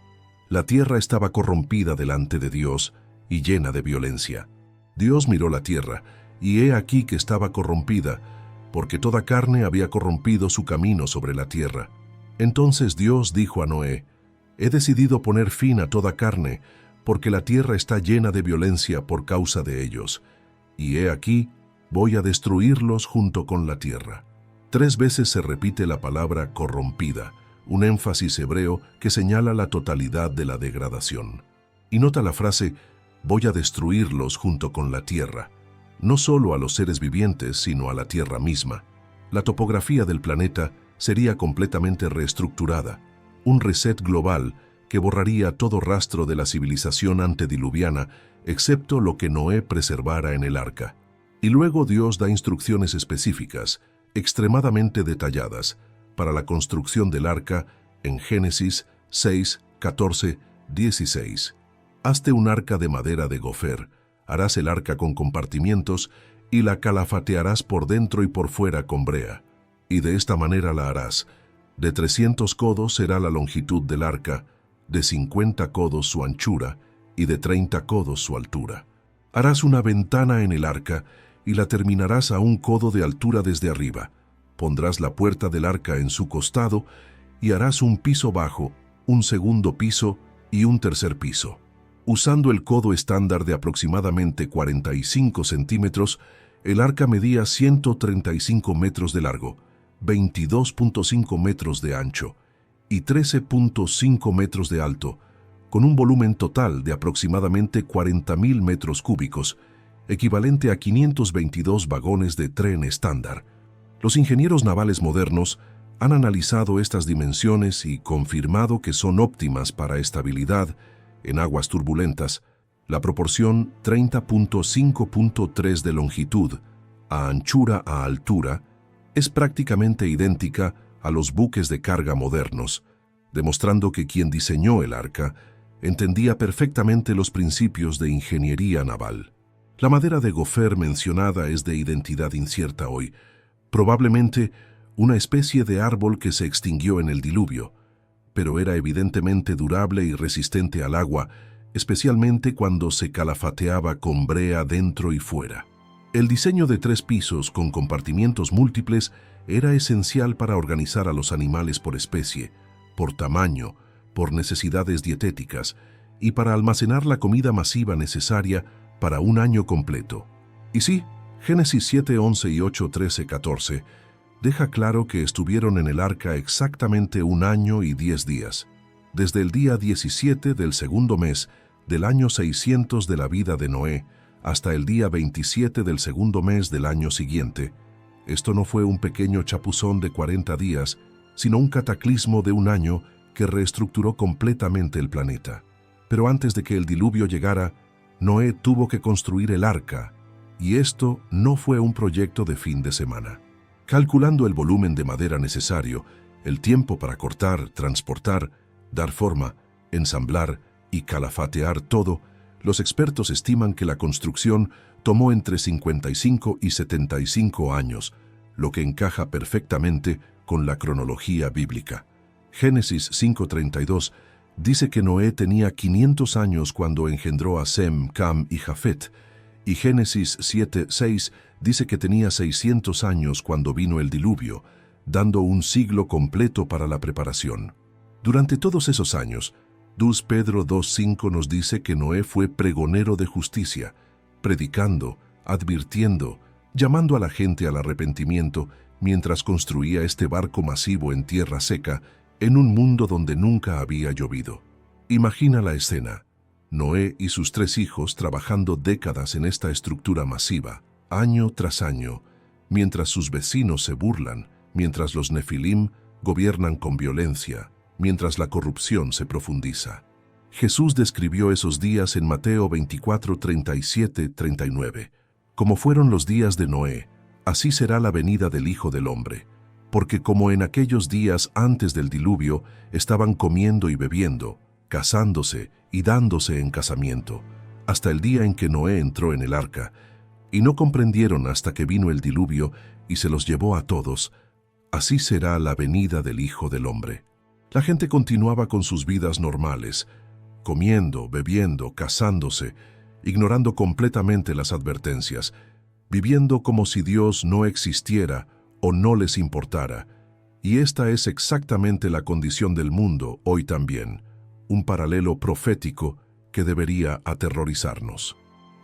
La tierra estaba corrompida delante de Dios y llena de violencia. Dios miró la tierra, y he aquí que estaba corrompida, porque toda carne había corrompido su camino sobre la tierra. Entonces Dios dijo a Noé: «He decidido poner fin a toda carne, porque la tierra está llena de violencia por causa de ellos. Y he aquí, voy a destruirlos junto con la tierra». 3 veces se repite la palabra corrompida, un énfasis hebreo que señala la totalidad de la degradación. Y nota la frase, voy a destruirlos junto con la tierra. No solo a los seres vivientes, sino a la tierra misma. La topografía del planeta sería completamente reestructurada, un reset global que borraría todo rastro de la civilización antediluviana, excepto lo que Noé preservara en el arca. Y luego Dios da instrucciones específicas, extremadamente detalladas, para la construcción del arca en Génesis 6, 14, 16. Hazte un arca de madera de gofer, harás el arca con compartimientos y la calafatearás por dentro y por fuera con brea. Y de esta manera la harás. De 300 codos será la longitud del arca, de 50 codos su anchura y de 30 codos su altura. Harás una ventana en el arca y la terminarás a 1 codo de altura desde arriba. Pondrás la puerta del arca en su costado y harás un piso bajo, un segundo piso y un tercer piso. Usando el codo estándar de aproximadamente 45 centímetros, el arca medía 135 metros de largo, 22.5 metros de ancho y 13.5 metros de alto, con un volumen total de aproximadamente 40.000 metros cúbicos, equivalente a 522 vagones de tren estándar. Los ingenieros navales modernos han analizado estas dimensiones y confirmado que son óptimas para estabilidad en aguas turbulentas. La proporción 30.5.3 de longitud a anchura a altura es prácticamente idéntica a los buques de carga modernos, demostrando que quien diseñó el arca entendía perfectamente los principios de ingeniería naval. La madera de gofer mencionada es de identidad incierta hoy, probablemente una especie de árbol que se extinguió en el diluvio, pero era evidentemente durable y resistente al agua, especialmente cuando se calafateaba con brea dentro y fuera. El diseño de 3 pisos con compartimientos múltiples era esencial para organizar a los animales por especie, por tamaño, por necesidades dietéticas y para almacenar la comida masiva necesaria para un año completo. Y sí, Génesis 7, 11 y 8, 13, 14 deja claro que estuvieron en el arca exactamente 1 año y 10 días, desde el día 17 del segundo mes del año 600 de la vida de Noé hasta el día 27 del segundo mes del año siguiente. Esto no fue un pequeño chapuzón de 40 días, sino un cataclismo de 1 año que reestructuró completamente el planeta. Pero antes de que el diluvio llegara, Noé tuvo que construir el arca, y esto no fue un proyecto de fin de semana. Calculando el volumen de madera necesario, el tiempo para cortar, transportar, dar forma, ensamblar y calafatear todo, los expertos estiman que la construcción tomó entre 55 y 75 años, lo que encaja perfectamente con la cronología bíblica. Génesis 5:32 dice que Noé tenía 500 años cuando engendró a Sem, Cam y Jafet, y Génesis 7:6 dice que tenía 600 años cuando vino el diluvio, dando un siglo completo para la preparación. Durante todos esos años, 2 Pedro 2:5 nos dice que Noé fue pregonero de justicia, predicando, advirtiendo, llamando a la gente al arrepentimiento mientras construía este barco masivo en tierra seca en un mundo donde nunca había llovido. Imagina la escena. Noé y sus 3 hijos trabajando décadas en esta estructura masiva, año tras año, mientras sus vecinos se burlan, mientras los nefilim gobiernan con violencia, mientras la corrupción se profundiza. Jesús describió esos días en Mateo 24, 37, 39. Como fueron los días de Noé, así será la venida del Hijo del Hombre. Porque como en aquellos días antes del diluvio estaban comiendo y bebiendo, casándose y dándose en casamiento, hasta el día en que Noé entró en el arca, y no comprendieron hasta que vino el diluvio y se los llevó a todos, así será la venida del Hijo del Hombre. La gente continuaba con sus vidas normales, comiendo, bebiendo, casándose, ignorando completamente las advertencias, viviendo como si Dios no existiera o no les importara. Y esta es exactamente la condición del mundo hoy también, un paralelo profético que debería aterrorizarnos.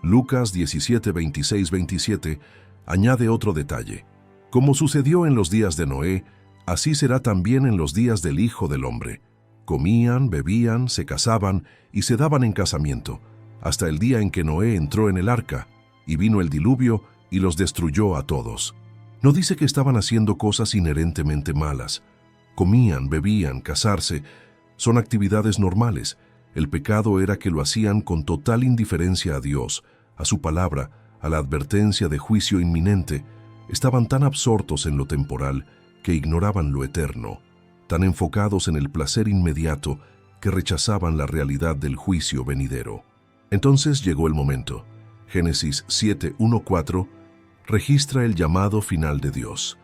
Lucas 17, 26, 27 añade otro detalle. Como sucedió en los días de Noé, así será también en los días del Hijo del Hombre. Comían, bebían, se casaban y se daban en casamiento, hasta el día en que Noé entró en el arca, y vino el diluvio y los destruyó a todos. No dice que estaban haciendo cosas inherentemente malas. Comían, bebían, casarse, son actividades normales. El pecado era que lo hacían con total indiferencia a Dios, a su palabra, a la advertencia de juicio inminente. Estaban tan absortos en lo temporal que ignoraban lo eterno, tan enfocados en el placer inmediato que rechazaban la realidad del juicio venidero. Entonces llegó el momento. Génesis 7, 1, 4 registra el llamado final de Dios.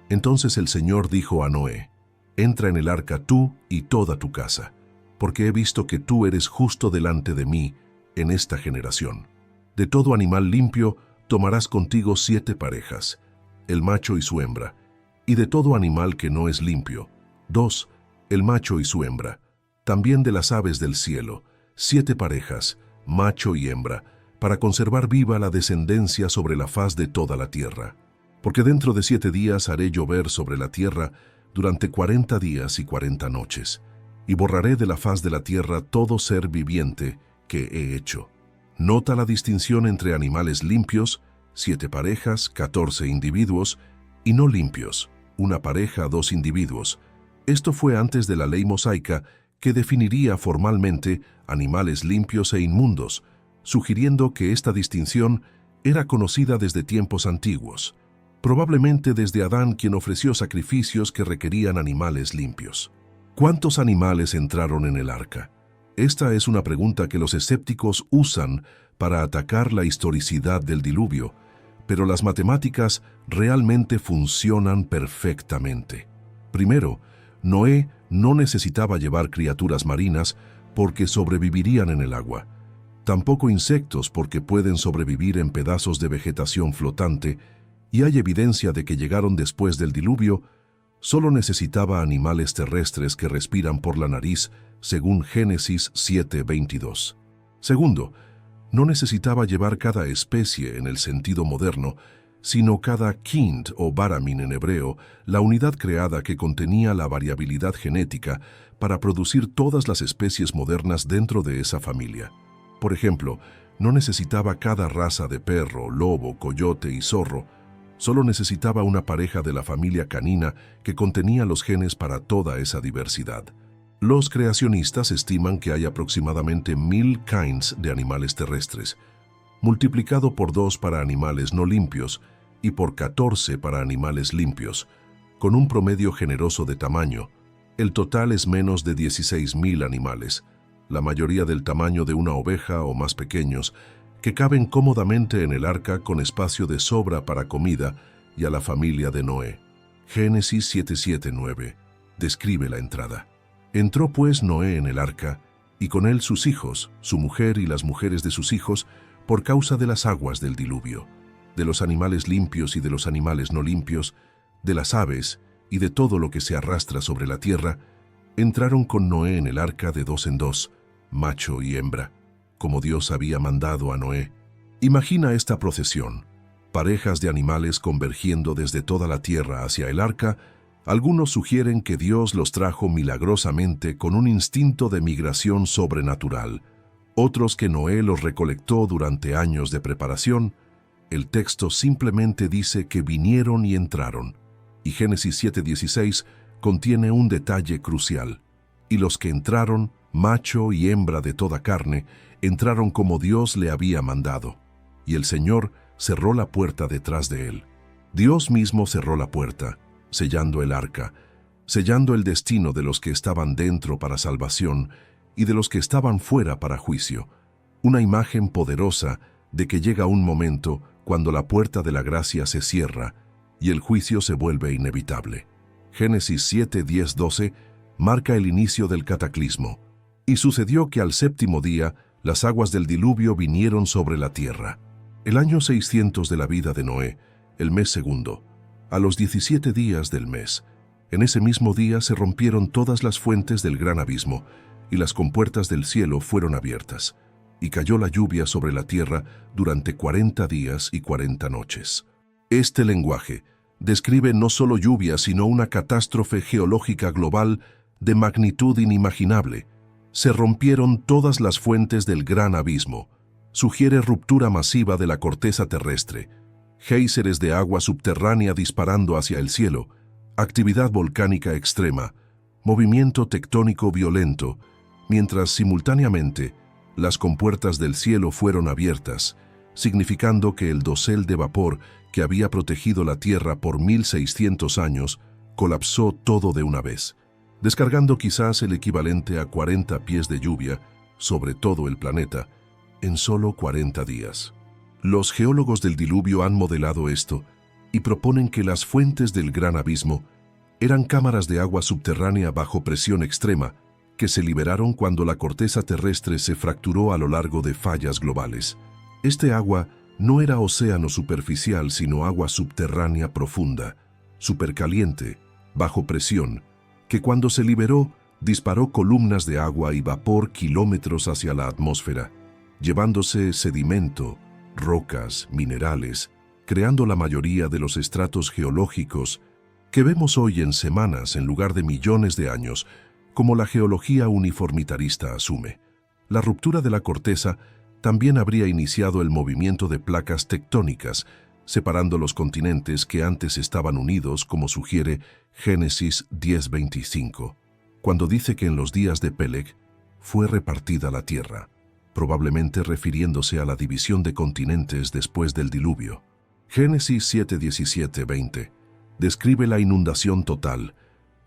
Entonces el Señor dijo a Noé: «Entra en el arca tú y toda tu casa, porque he visto que tú eres justo delante de mí en esta generación. De todo animal limpio tomarás contigo 7 parejas, el macho y su hembra, y de todo animal que no es limpio, 2, el macho y su hembra, también de las aves del cielo, 7 parejas, macho y hembra, para conservar viva la descendencia sobre la faz de toda la tierra. Porque dentro de 7 días haré llover sobre la tierra durante 40 días y 40 noches, y borraré de la faz de la tierra todo ser viviente que he hecho». Nota la distinción entre animales limpios, 7 parejas, 14 individuos, y no limpios, 1 pareja, 2 individuos. Esto fue antes de la ley mosaica, que definiría formalmente animales limpios e inmundos, sugiriendo que esta distinción era conocida desde tiempos antiguos, probablemente desde Adán, quien ofreció sacrificios que requerían animales limpios. ¿Cuántos animales entraron en el arca? Esta es una pregunta que los escépticos usan para atacar la historicidad del diluvio, pero las matemáticas realmente funcionan perfectamente. Primero, Noé no necesitaba llevar criaturas marinas porque sobrevivirían en el agua. Tampoco insectos porque pueden sobrevivir en pedazos de vegetación flotante, y hay evidencia de que llegaron después del diluvio. Solo necesitaba animales terrestres que respiran por la nariz, según Génesis 7:22. Segundo, no necesitaba llevar cada especie en el sentido moderno, sino cada kind o baramin en hebreo, la unidad creada que contenía la variabilidad genética para producir todas las especies modernas dentro de esa familia. Por ejemplo, no necesitaba cada raza de perro, lobo, coyote y zorro. Solo necesitaba una pareja de la familia canina que contenía los genes para toda esa diversidad. Los creacionistas estiman que hay aproximadamente 1000 kinds de animales terrestres, multiplicado por 2 para animales no limpios y por 14 para animales limpios, con un promedio generoso de tamaño. El total es menos de 16,000 animales, la mayoría del tamaño de una oveja o más pequeños, que caben cómodamente en el arca con espacio de sobra para comida y a la familia de Noé. Génesis 7:7-9 describe la entrada. Entró pues Noé en el arca, y con él sus hijos, su mujer y las mujeres de sus hijos, por causa de las aguas del diluvio, de los animales limpios y de los animales no limpios, de las aves y de todo lo que se arrastra sobre la tierra, entraron con Noé en el arca de 2 en 2, macho y hembra, como Dios había mandado a Noé. Imagina esta procesión, parejas de animales convergiendo desde toda la tierra hacia el arca. Algunos sugieren que Dios los trajo milagrosamente con un instinto de migración sobrenatural, otros que Noé los recolectó durante años de preparación. El texto simplemente dice que vinieron y entraron, y Génesis 7:16 contiene un detalle crucial. Y los que entraron, macho y hembra de toda carne, entraron como Dios le había mandado. Y el Señor cerró la puerta detrás de él. Dios mismo cerró la puerta, sellando el arca, sellando el destino de los que estaban dentro para salvación y de los que estaban fuera para juicio. Una imagen poderosa de que llega un momento cuando la puerta de la gracia se cierra y el juicio se vuelve inevitable. Génesis 7, 10, 12 marca el inicio del cataclismo. Y sucedió que al séptimo día las aguas del diluvio vinieron sobre la tierra. El año 600 de la vida de Noé, el mes segundo, a los 17 días del mes, en ese mismo día se rompieron todas las fuentes del gran abismo, y las compuertas del cielo fueron abiertas, y cayó la lluvia sobre la tierra durante 40 días y 40 noches. Este lenguaje describe no solo lluvia, sino una catástrofe geológica global de magnitud inimaginable. Se rompieron todas las fuentes del gran abismo. Sugiere ruptura masiva de la corteza terrestre, géiseres de agua subterránea disparando hacia el cielo, actividad volcánica extrema, movimiento tectónico violento, mientras simultáneamente las compuertas del cielo fueron abiertas, significando que el dosel de vapor que había protegido la Tierra por 1600 años colapsó todo de una vez, descargando quizás el equivalente a 40 pies de lluvia sobre todo el planeta en solo 40 días. Los geólogos del diluvio han modelado esto y proponen que las fuentes del gran abismo eran cámaras de agua subterránea bajo presión extrema que se liberaron cuando la corteza terrestre se fracturó a lo largo de fallas globales. Este agua no era océano superficial, sino agua subterránea profunda, supercaliente, bajo presión, que cuando se liberó disparó columnas de agua y vapor kilómetros hacia la atmósfera, llevándose sedimento, rocas, minerales, creando la mayoría de los estratos geológicos que vemos hoy en semanas en lugar de millones de años, como la geología uniformitarista asume. La ruptura de la corteza también habría iniciado el movimiento de placas tectónicas, separando los continentes que antes estaban unidos, como sugiere Génesis 10:25, cuando dice que en los días de Peleg fue repartida la tierra, probablemente refiriéndose a la división de continentes después del diluvio. Génesis 7:17-20 describe la inundación total.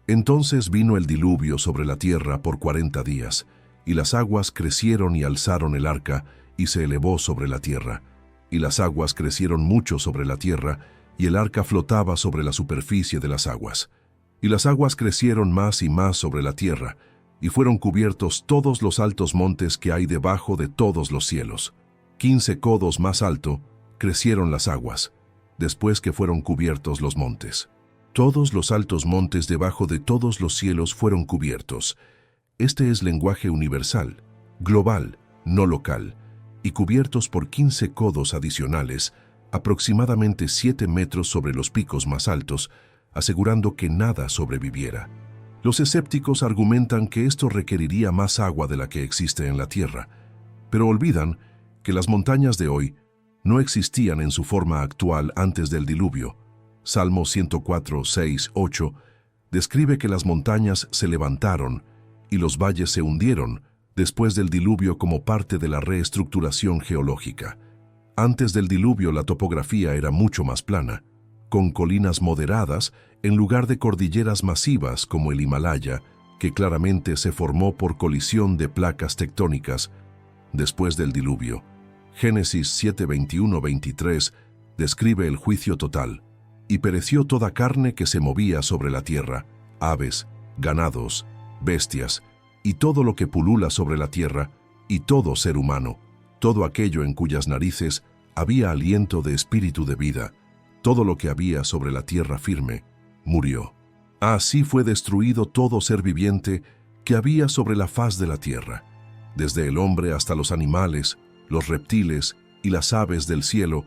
Entonces vino el diluvio sobre la tierra por 40 días, y las aguas crecieron y alzaron el arca, y se elevó sobre la tierra. Y las aguas crecieron mucho sobre la tierra, y el arca flotaba sobre la superficie de las aguas. Y las aguas crecieron más y más sobre la tierra, y fueron cubiertos todos los altos montes que hay debajo de todos los cielos. 15 codos más alto crecieron las aguas, después que fueron cubiertos los montes. Todos los altos montes debajo de todos los cielos fueron cubiertos. Este es lenguaje universal, global, no local, y cubiertos por 15 codos adicionales, aproximadamente 7 metros sobre los picos más altos, asegurando que nada sobreviviera. Los escépticos argumentan que esto requeriría más agua de la que existe en la Tierra, pero olvidan que las montañas de hoy no existían en su forma actual antes del diluvio. Salmo 104, 6, 8 describe que las montañas se levantaron y los valles se hundieron después del diluvio como parte de la reestructuración geológica. Antes del diluvio la topografía era mucho más plana, con colinas moderadas en lugar de cordilleras masivas como el Himalaya, que claramente se formó por colisión de placas tectónicas después del diluvio. Génesis 7:21-23 describe el juicio total. Y pereció toda carne que se movía sobre la tierra, aves, ganados, bestias, y todo lo que pulula sobre la tierra, y todo ser humano, todo aquello en cuyas narices había aliento de espíritu de vida, todo lo que había sobre la tierra firme, murió. Así fue destruido todo ser viviente que había sobre la faz de la tierra, desde el hombre hasta los animales, los reptiles y las aves del cielo,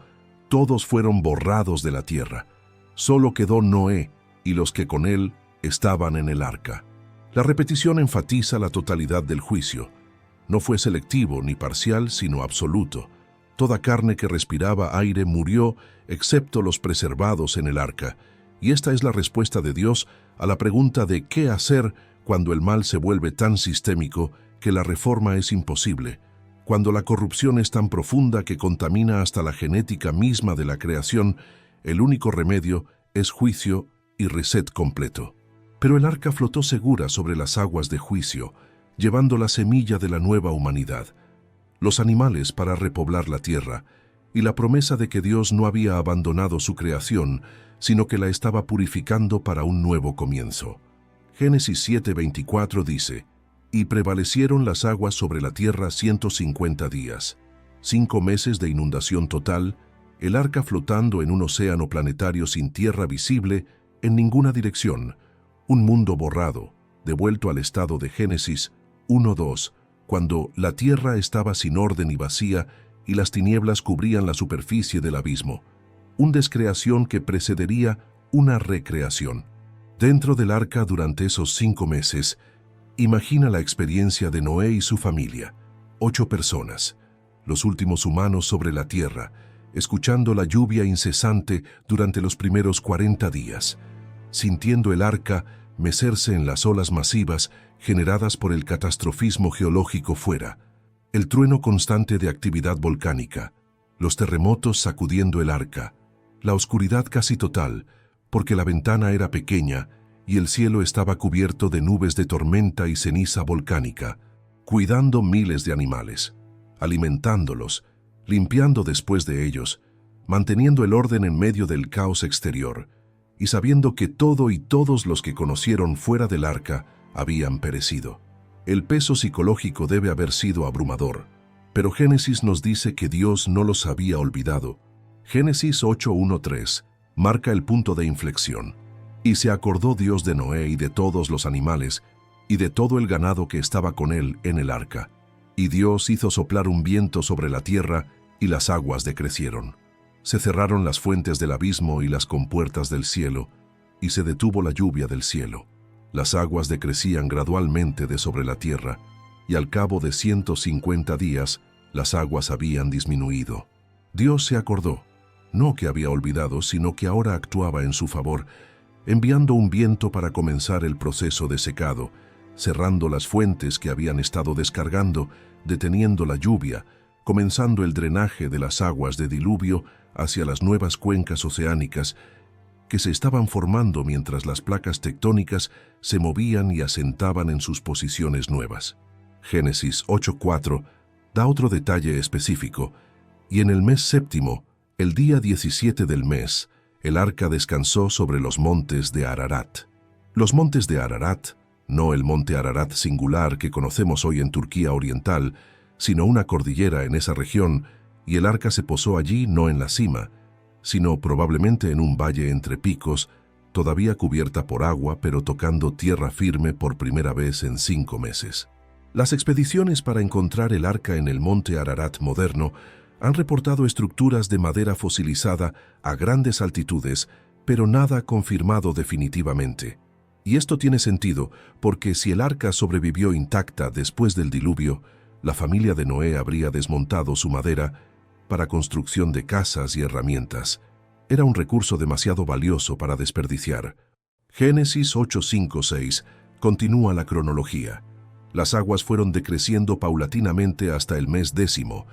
todos fueron borrados de la tierra. Solo quedó Noé y los que con él estaban en el arca. La repetición enfatiza la totalidad del juicio. No fue selectivo ni parcial, sino absoluto. Toda carne que respiraba aire murió, excepto los preservados en el arca. Y esta es la respuesta de Dios a la pregunta de qué hacer cuando el mal se vuelve tan sistémico que la reforma es imposible, cuando la corrupción es tan profunda que contamina hasta la genética misma de la creación, el único remedio es juicio y reset completo. Pero el arca flotó segura sobre las aguas de juicio, llevando la semilla de la nueva humanidad, los animales para repoblar la tierra, y la promesa de que Dios no había abandonado su creación, sino que la estaba purificando para un nuevo comienzo. Génesis 7:24 dice: «Y prevalecieron las aguas sobre la tierra 150 días, 5 meses de inundación total, el arca flotando en un océano planetario sin tierra visible en ninguna dirección, un mundo borrado, devuelto al estado de Génesis 1:2, cuando la tierra estaba sin orden y vacía y las tinieblas cubrían la superficie del abismo, una descreación que precedería una recreación. Dentro del arca durante esos 5 meses, imagina la experiencia de Noé y su familia, 8 personas, los últimos humanos sobre la tierra, escuchando la lluvia incesante durante los primeros 40 días, sintiendo el arca mecerse en las olas masivas generadas por el catastrofismo geológico fuera, el trueno constante de actividad volcánica, los terremotos sacudiendo el arca, la oscuridad casi total, porque la ventana era pequeña y el cielo estaba cubierto de nubes de tormenta y ceniza volcánica, cuidando miles de animales, alimentándolos, limpiando después de ellos, manteniendo el orden en medio del caos exterior, y sabiendo que todo y todos los que conocieron fuera del arca habían perecido. El peso psicológico debe haber sido abrumador, pero Génesis nos dice que Dios no los había olvidado. Génesis 8:1-3 marca el punto de inflexión. Y se acordó Dios de Noé y de todos los animales, y de todo el ganado que estaba con él en el arca. Y Dios hizo soplar un viento sobre la tierra, y las aguas decrecieron. Se cerraron las fuentes del abismo y las compuertas del cielo, y se detuvo la lluvia del cielo. Las aguas decrecían gradualmente de sobre la tierra, y al cabo de 150 días, las aguas habían disminuido. Dios se acordó, no que había olvidado, sino que ahora actuaba en su favor, enviando un viento para comenzar el proceso de secado, cerrando las fuentes que habían estado descargando, deteniendo la lluvia, comenzando el drenaje de las aguas de diluvio hacia las nuevas cuencas oceánicas que se estaban formando mientras las placas tectónicas se movían y asentaban en sus posiciones nuevas. Génesis 8:4 da otro detalle específico, y en el mes séptimo, el día 17 del mes, el arca descansó sobre los montes de Ararat. Los montes de Ararat, no el monte Ararat singular que conocemos hoy en Turquía oriental, sino una cordillera en esa región, y el arca se posó allí no en la cima, sino probablemente en un valle entre picos, todavía cubierta por agua pero tocando tierra firme por primera vez en 5 meses. Las expediciones para encontrar el arca en el monte Ararat moderno han reportado estructuras de madera fosilizada a grandes altitudes, pero nada confirmado definitivamente. Y esto tiene sentido porque si el arca sobrevivió intacta después del diluvio, la familia de Noé habría desmontado su madera para construcción de casas y herramientas. Era un recurso demasiado valioso para desperdiciar. Génesis 8:5-6 continúa la cronología. Las aguas fueron decreciendo paulatinamente hasta el mes 10,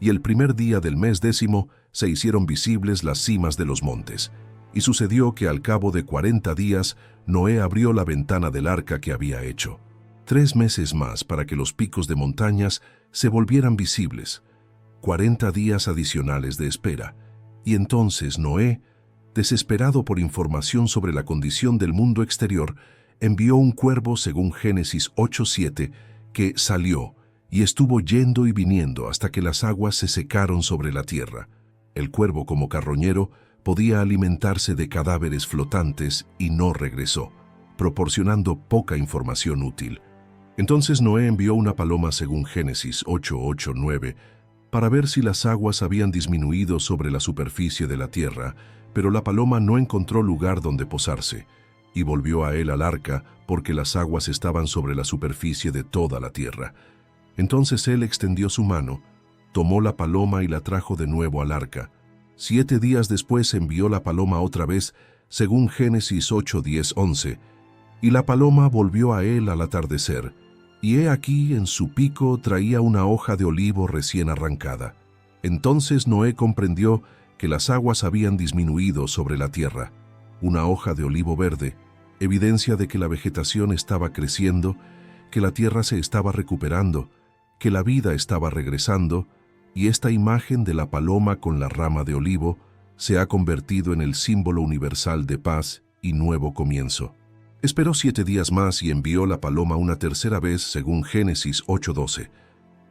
y el primer día del mes 10 se hicieron visibles las cimas de los montes. Y sucedió que al cabo de 40 días, Noé abrió la ventana del arca que había hecho. 3 meses más para que los picos de montañas se volvieran visibles. 40 días adicionales de espera. Y entonces Noé, desesperado por información sobre la condición del mundo exterior, envió un cuervo según Génesis 8:7, que salió y estuvo yendo y viniendo hasta que las aguas se secaron sobre la tierra. El cuervo, como carroñero, podía alimentarse de cadáveres flotantes y no regresó, proporcionando poca información útil. Entonces Noé envió una paloma según Génesis 8:8-9 para ver si las aguas habían disminuido sobre la superficie de la tierra, pero la paloma no encontró lugar donde posarse, y volvió a él al arca porque las aguas estaban sobre la superficie de toda la tierra. Entonces él extendió su mano, tomó la paloma y la trajo de nuevo al arca. 7 días después envió la paloma otra vez, según Génesis 8:10-11, Y la paloma volvió a él al atardecer, y he aquí en su pico traía una hoja de olivo recién arrancada. Entonces Noé comprendió que las aguas habían disminuido sobre la tierra. Una hoja de olivo verde, evidencia de que la vegetación estaba creciendo, que la tierra se estaba recuperando, que la vida estaba regresando, y esta imagen de la paloma con la rama de olivo se ha convertido en el símbolo universal de paz y nuevo comienzo. Esperó 7 días más y envió la paloma una tercera vez según Génesis 8:12,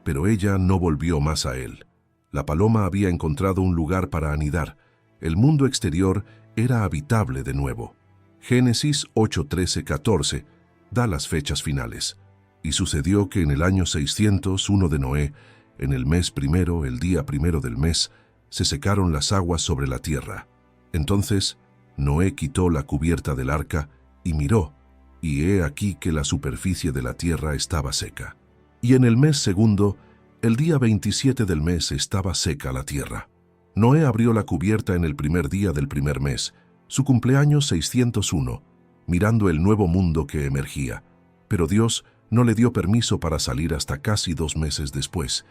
pero ella no volvió más a él. La paloma había encontrado un lugar para anidar. El mundo exterior era habitable de nuevo. Génesis 8:13-14 da las fechas finales. Y sucedió que en el año 601 de Noé, en el mes primero, el día primero del mes, se secaron las aguas sobre la tierra. Entonces Noé quitó la cubierta del arca y miró, y he aquí que la superficie de la tierra estaba seca. Y en el mes segundo, el día 27 del mes, estaba seca la tierra. Noé abrió la cubierta en el primer día del primer mes, su cumpleaños 601, mirando el nuevo mundo que emergía. Pero Dios no le dio permiso para salir hasta casi 2 meses después,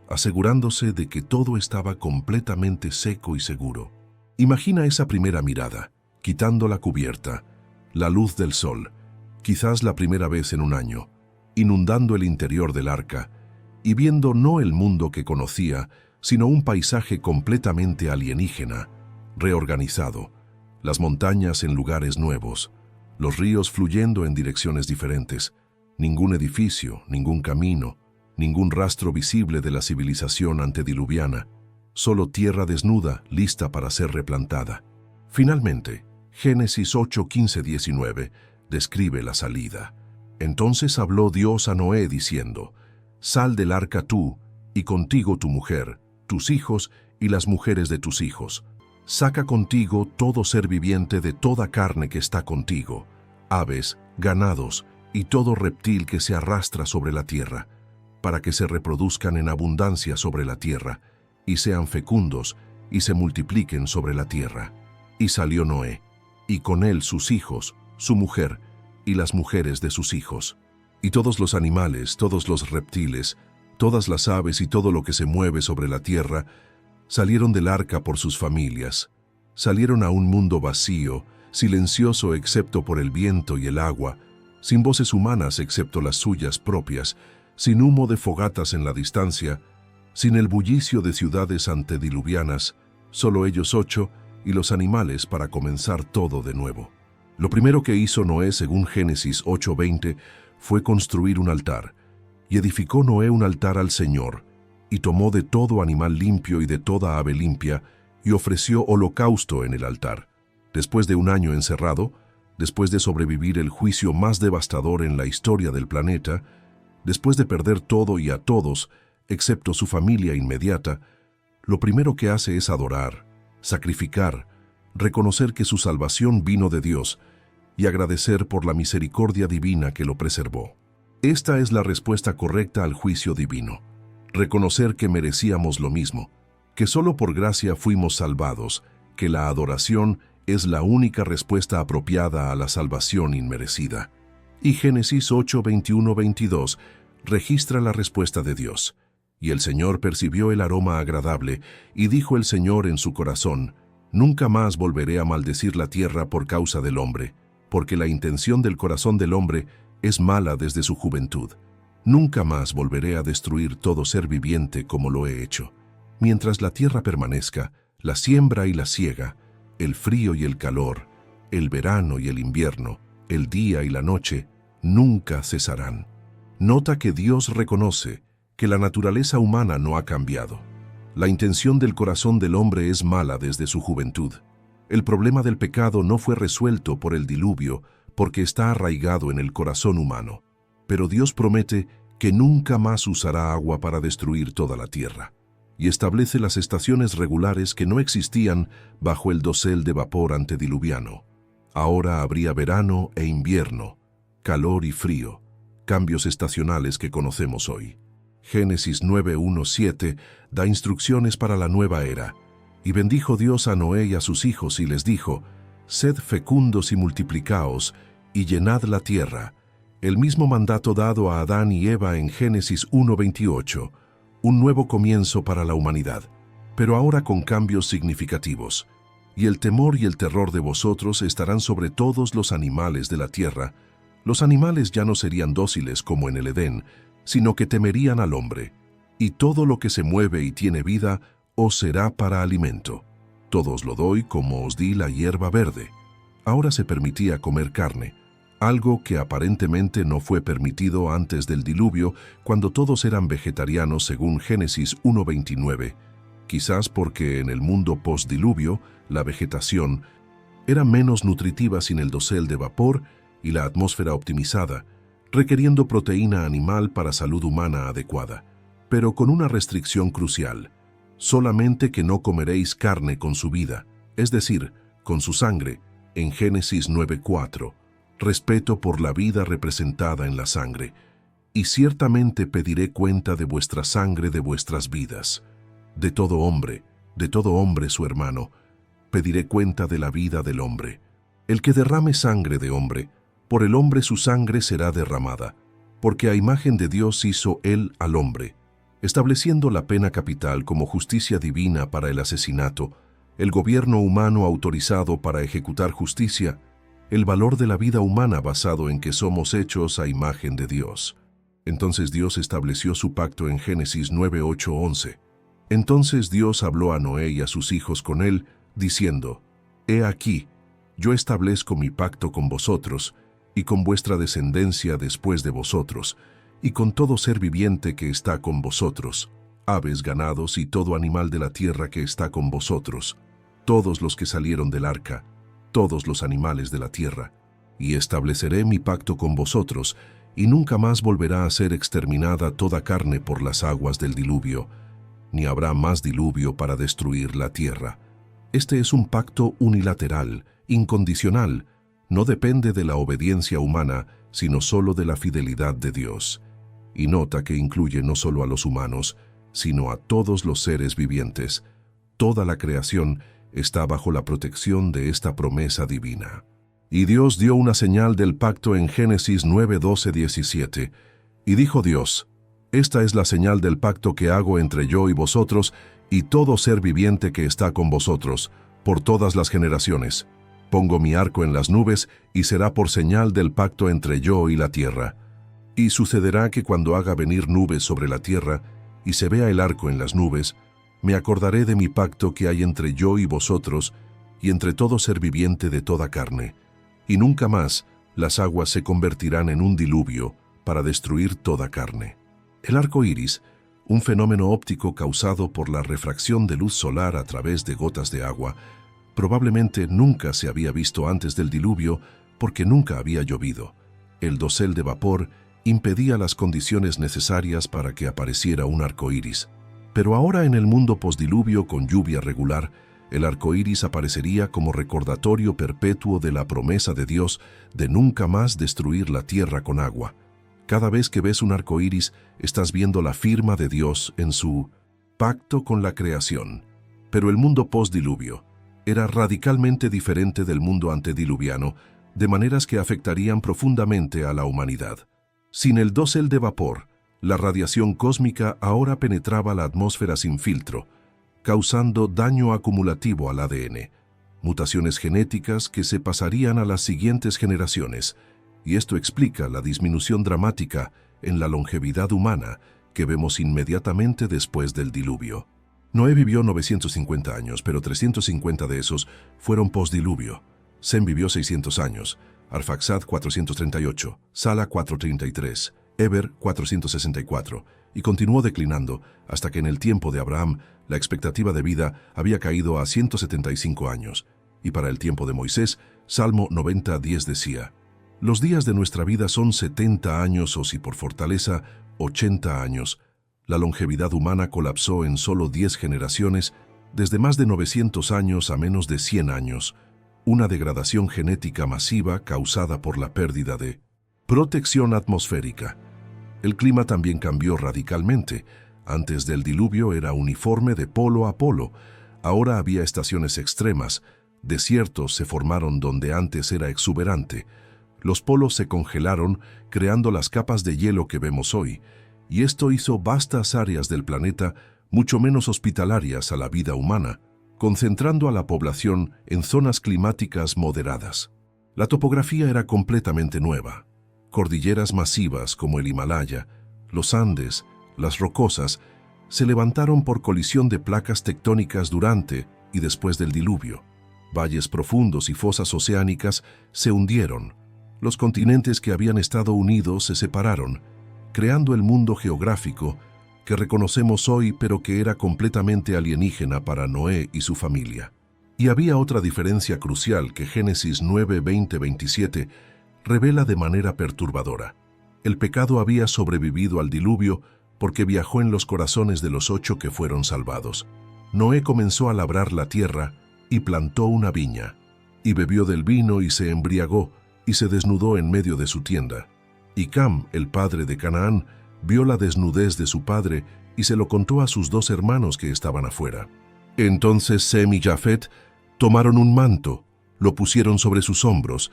asegurándose de que todo estaba completamente seco y seguro. Imagina esa primera mirada, quitando la cubierta, la luz del sol, quizás la primera vez en un año, inundando el interior del arca y viendo no el mundo que conocía, sino un paisaje completamente alienígena, reorganizado, las montañas en lugares nuevos, los ríos fluyendo en direcciones diferentes, ningún edificio, ningún camino, ningún rastro visible de la civilización antediluviana, solo tierra desnuda, lista para ser replantada. Finalmente, Génesis 8:15-19 describe la salida. Entonces habló Dios a Noé diciendo: «Sal del arca tú, y contigo tu mujer, tus hijos y las mujeres de tus hijos. Saca contigo todo ser viviente de toda carne que está contigo, aves, ganados y todo reptil que se arrastra sobre la tierra, para que se reproduzcan en abundancia sobre la tierra, y sean fecundos, y se multipliquen sobre la tierra». Y salió Noé, y con él sus hijos, su mujer, y las mujeres de sus hijos. Y todos los animales, todos los reptiles, todas las aves y todo lo que se mueve sobre la tierra, salieron del arca por sus familias. Salieron a un mundo vacío, silencioso excepto por el viento y el agua, sin voces humanas excepto las suyas propias, sin humo de fogatas en la distancia, sin el bullicio de ciudades antediluvianas, solo ellos 8 y los animales para comenzar todo de nuevo. Lo primero que hizo Noé, según Génesis 8:20, fue construir un altar. Y edificó Noé un altar al Señor, y tomó de todo animal limpio y de toda ave limpia, y ofreció holocausto en el altar. Después de un año encerrado, después de sobrevivir el juicio más devastador en la historia del planeta, después de perder todo y a todos, excepto su familia inmediata, lo primero que hace es adorar, sacrificar, reconocer que su salvación vino de Dios y agradecer por la misericordia divina que lo preservó. Esta es la respuesta correcta al juicio divino. Reconocer que merecíamos lo mismo, que solo por gracia fuimos salvados, que la adoración es la única respuesta apropiada a la salvación inmerecida. Y Génesis 8:21-22 registra la respuesta de Dios. Y el Señor percibió el aroma agradable, y dijo el Señor en su corazón: «Nunca más volveré a maldecir la tierra por causa del hombre, porque la intención del corazón del hombre es mala desde su juventud. Nunca más volveré a destruir todo ser viviente como lo he hecho. Mientras la tierra permanezca, la siembra y la siega, el frío y el calor, el verano y el invierno, el día y la noche, nunca cesarán». Nota que Dios reconoce que la naturaleza humana no ha cambiado. La intención del corazón del hombre es mala desde su juventud. El problema del pecado no fue resuelto por el diluvio porque está arraigado en el corazón humano. Pero Dios promete que nunca más usará agua para destruir toda la tierra, y establece las estaciones regulares que no existían bajo el dosel de vapor antediluviano. Ahora habría verano e invierno, calor y frío, cambios estacionales que conocemos hoy. Génesis 9:1-7 da instrucciones para la nueva era. Y bendijo Dios a Noé y a sus hijos y les dijo: «Sed fecundos y multiplicaos, y llenad la tierra. El mismo mandato dado a Adán y Eva en Génesis 1:28, un nuevo comienzo para la humanidad, pero ahora con cambios significativos. Y el temor y el terror de vosotros estarán sobre todos los animales de la tierra. Los animales ya no serían dóciles como en el Edén, sino que temerían al hombre. Y todo lo que se mueve y tiene vida os será para alimento. Todo os lo doy como os di la hierba verde. Ahora se permitía comer carne, algo que aparentemente no fue permitido antes del diluvio, cuando todos eran vegetarianos según Génesis 1:29, quizás porque en el mundo postdiluvio la vegetación era menos nutritiva sin el dosel de vapor y la atmósfera optimizada, requiriendo proteína animal para salud humana adecuada, pero con una restricción crucial: solamente que no comeréis carne con su vida, es decir, con su sangre, en Génesis 9:4, respeto por la vida representada en la sangre, y ciertamente pediré cuenta de vuestra sangre, de vuestras vidas. De todo hombre su hermano, pediré cuenta de la vida del hombre. El que derrame sangre de hombre, por el hombre su sangre será derramada, porque a imagen de Dios hizo él al hombre, estableciendo la pena capital como justicia divina para el asesinato, el gobierno humano autorizado para ejecutar justicia, el valor de la vida humana basado en que somos hechos a imagen de Dios. Entonces Dios estableció su pacto en Génesis 9:8-11. Entonces Dios habló a Noé y a sus hijos con él, diciendo: He aquí, yo establezco mi pacto con vosotros, y con vuestra descendencia después de vosotros, y con todo ser viviente que está con vosotros, aves, ganados y todo animal de la tierra que está con vosotros, todos los que salieron del arca, todos los animales de la tierra, y estableceré mi pacto con vosotros, y nunca más volverá a ser exterminada toda carne por las aguas del diluvio, ni habrá más diluvio para destruir la tierra. Este es un pacto unilateral, incondicional, no depende de la obediencia humana, sino solo de la fidelidad de Dios. Y nota que incluye no solo a los humanos, sino a todos los seres vivientes. Toda la creación está bajo la protección de esta promesa divina. Y Dios dio una señal del pacto en Génesis 9:12-17. Y dijo Dios: Esta es la señal del pacto que hago entre yo y vosotros y todo ser viviente que está con vosotros, por todas las generaciones. Pongo mi arco en las nubes y será por señal del pacto entre yo y la tierra. Y sucederá que cuando haga venir nubes sobre la tierra y se vea el arco en las nubes, me acordaré de mi pacto que hay entre yo y vosotros y entre todo ser viviente de toda carne. Y nunca más las aguas se convertirán en un diluvio para destruir toda carne. El arco iris, un fenómeno óptico causado por la refracción de luz solar a través de gotas de agua, probablemente nunca se había visto antes del diluvio porque nunca había llovido. El dosel de vapor impedía las condiciones necesarias para que apareciera un arco iris. Pero ahora en el mundo postdiluvio con lluvia regular, el arco iris aparecería como recordatorio perpetuo de la promesa de Dios de nunca más destruir la tierra con agua. Cada vez que ves un arco iris, estás viendo la firma de Dios en su pacto con la creación. Pero el mundo postdiluvio era radicalmente diferente del mundo antediluviano, de maneras que afectarían profundamente a la humanidad. Sin el dosel de vapor, la radiación cósmica ahora penetraba la atmósfera sin filtro, causando daño acumulativo al ADN, mutaciones genéticas que se pasarían a las siguientes generaciones, y esto explica la disminución dramática en la longevidad humana que vemos inmediatamente después del diluvio. Noé vivió 950 años, pero 350 de esos fueron postdiluvio. Sem vivió 600 años, Arfaxad 438, Sala 433, Eber 464, y continuó declinando hasta que en el tiempo de Abraham la expectativa de vida había caído a 175 años, y para el tiempo de Moisés, Salmo 90:10 decía: Los días de nuestra vida son 70 años o si por fortaleza, 80 años. La longevidad humana colapsó en solo 10 generaciones, desde más de 900 años a menos de 100 años, una degradación genética masiva causada por la pérdida de protección atmosférica. El clima también cambió radicalmente. Antes del diluvio era uniforme de polo a polo. Ahora había estaciones extremas. Desiertos se formaron donde antes era exuberante. Los polos se congelaron, creando las capas de hielo que vemos hoy, y esto hizo vastas áreas del planeta mucho menos hospitalarias a la vida humana, concentrando a la población en zonas climáticas moderadas. La topografía era completamente nueva. Cordilleras masivas como el Himalaya, los Andes, las Rocosas, se levantaron por colisión de placas tectónicas durante y después del diluvio. Valles profundos y fosas oceánicas se hundieron. Los continentes que habían estado unidos se separaron, creando el mundo geográfico que reconocemos hoy, pero que era completamente alienígena para Noé y su familia. Y había otra diferencia crucial que Génesis 9, 20, 27 revela de manera perturbadora. El pecado había sobrevivido al diluvio porque viajó en los corazones de los 8 que fueron salvados. Noé comenzó a labrar la tierra y plantó una viña, y bebió del vino y se embriagó, y se desnudó en medio de su tienda. Y Cam, el padre de Canaán, vio la desnudez de su padre y se lo contó a sus 2 hermanos que estaban afuera. Entonces Sem y Jafet tomaron un manto, lo pusieron sobre sus hombros,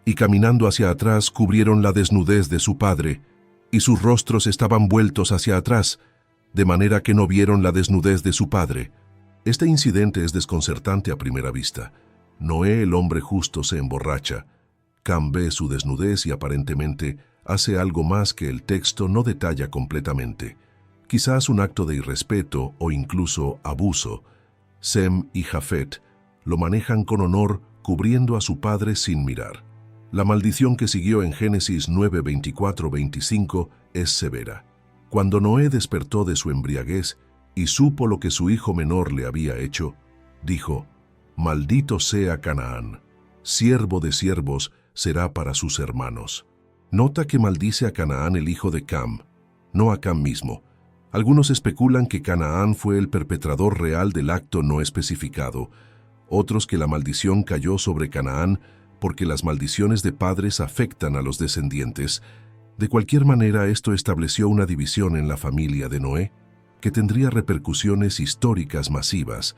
y caminando hacia atrás cubrieron la desnudez de su padre, y sus rostros estaban vueltos hacia atrás, de manera que no vieron la desnudez de su padre. Este incidente es desconcertante a primera vista. Noé, el hombre justo, se emborracha. Cam ve su desnudez y aparentemente hace algo más que el texto no detalla completamente. Quizás un acto de irrespeto o incluso abuso. Sem y Jafet lo manejan con honor, cubriendo a su padre sin mirar. La maldición que siguió en Génesis 9, 24, 25 es severa. Cuando Noé despertó de su embriaguez y supo lo que su hijo menor le había hecho, dijo: «Maldito sea Canaán, siervo de siervos será para sus hermanos». Nota que maldice a Canaán el hijo de Cam, no a Cam mismo. Algunos especulan que Canaán fue el perpetrador real del acto no especificado, otros que la maldición cayó sobre Canaán porque las maldiciones de padres afectan a los descendientes. De cualquier manera, esto estableció una división en la familia de Noé, que tendría repercusiones históricas masivas.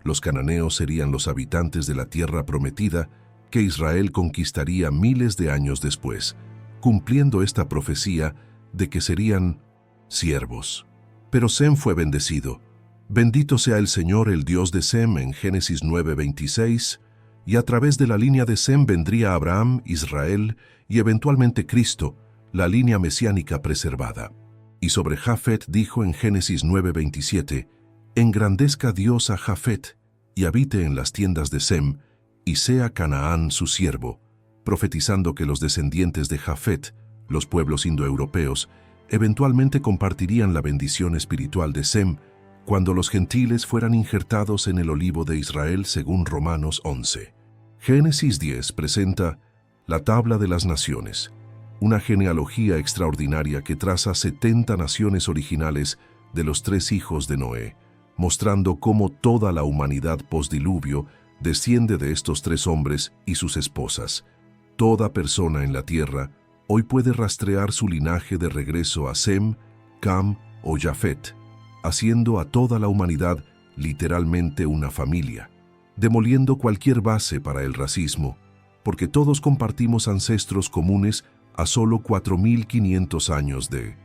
Los cananeos serían los habitantes de la tierra prometida que Israel conquistaría miles de años después, cumpliendo esta profecía de que serían siervos. Pero Sem fue bendecido. Bendito sea el Señor, el Dios de Sem, en Génesis 9:26, y a través de la línea de Sem vendría Abraham, Israel y eventualmente Cristo, la línea mesiánica preservada. Y sobre Jafet dijo en Génesis 9:27, engrandezca Dios a Jafet y habite en las tiendas de Sem, y sea Canaán su siervo, profetizando que los descendientes de Jafet, los pueblos indoeuropeos, eventualmente compartirían la bendición espiritual de Sem cuando los gentiles fueran injertados en el olivo de Israel según Romanos 11. Génesis 10 presenta la tabla de las naciones, una genealogía extraordinaria que traza 70 naciones originales de los 3 hijos de Noé, mostrando cómo toda la humanidad postdiluvio desciende de estos 3 hombres y sus esposas. Toda persona en la tierra hoy puede rastrear su linaje de regreso a Sem, Cam o Jafet, haciendo a toda la humanidad literalmente una familia, demoliendo cualquier base para el racismo, porque todos compartimos ancestros comunes a solo 4.500 años de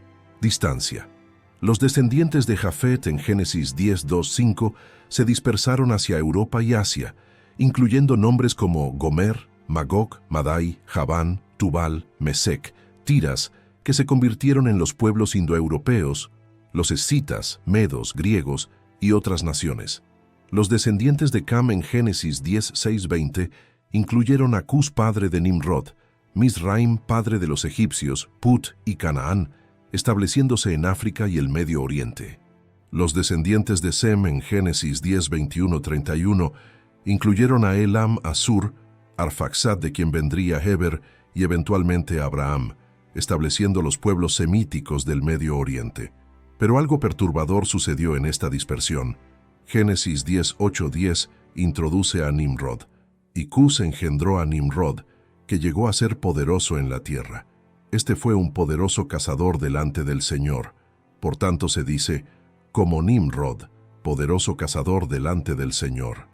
distancia. Los descendientes de Jafet en Génesis 10:2-5 se dispersaron hacia Europa y Asia, incluyendo nombres como Gomer, Magog, Madai, Javán, Tubal, Mesec, Tiras, que se convirtieron en los pueblos indoeuropeos, los escitas, medos, griegos y otras naciones. Los descendientes de Cam en Génesis 10:6-20 incluyeron a Cus, padre de Nimrod, Misraim, padre de los egipcios, Put y Canaán, estableciéndose en África y el Medio Oriente. Los descendientes de Sem en Génesis 10:21-31 incluyeron a Elam, Asur, Arfaxad, de quien vendría Heber, y eventualmente Abraham, estableciendo los pueblos semíticos del Medio Oriente. Pero algo perturbador sucedió en esta dispersión. Génesis 10:8-10 introduce a Nimrod, y Cus engendró a Nimrod, que llegó a ser poderoso en la tierra. Este fue un poderoso cazador delante del Señor. Por tanto se dice, como Nimrod, poderoso cazador delante del Señor.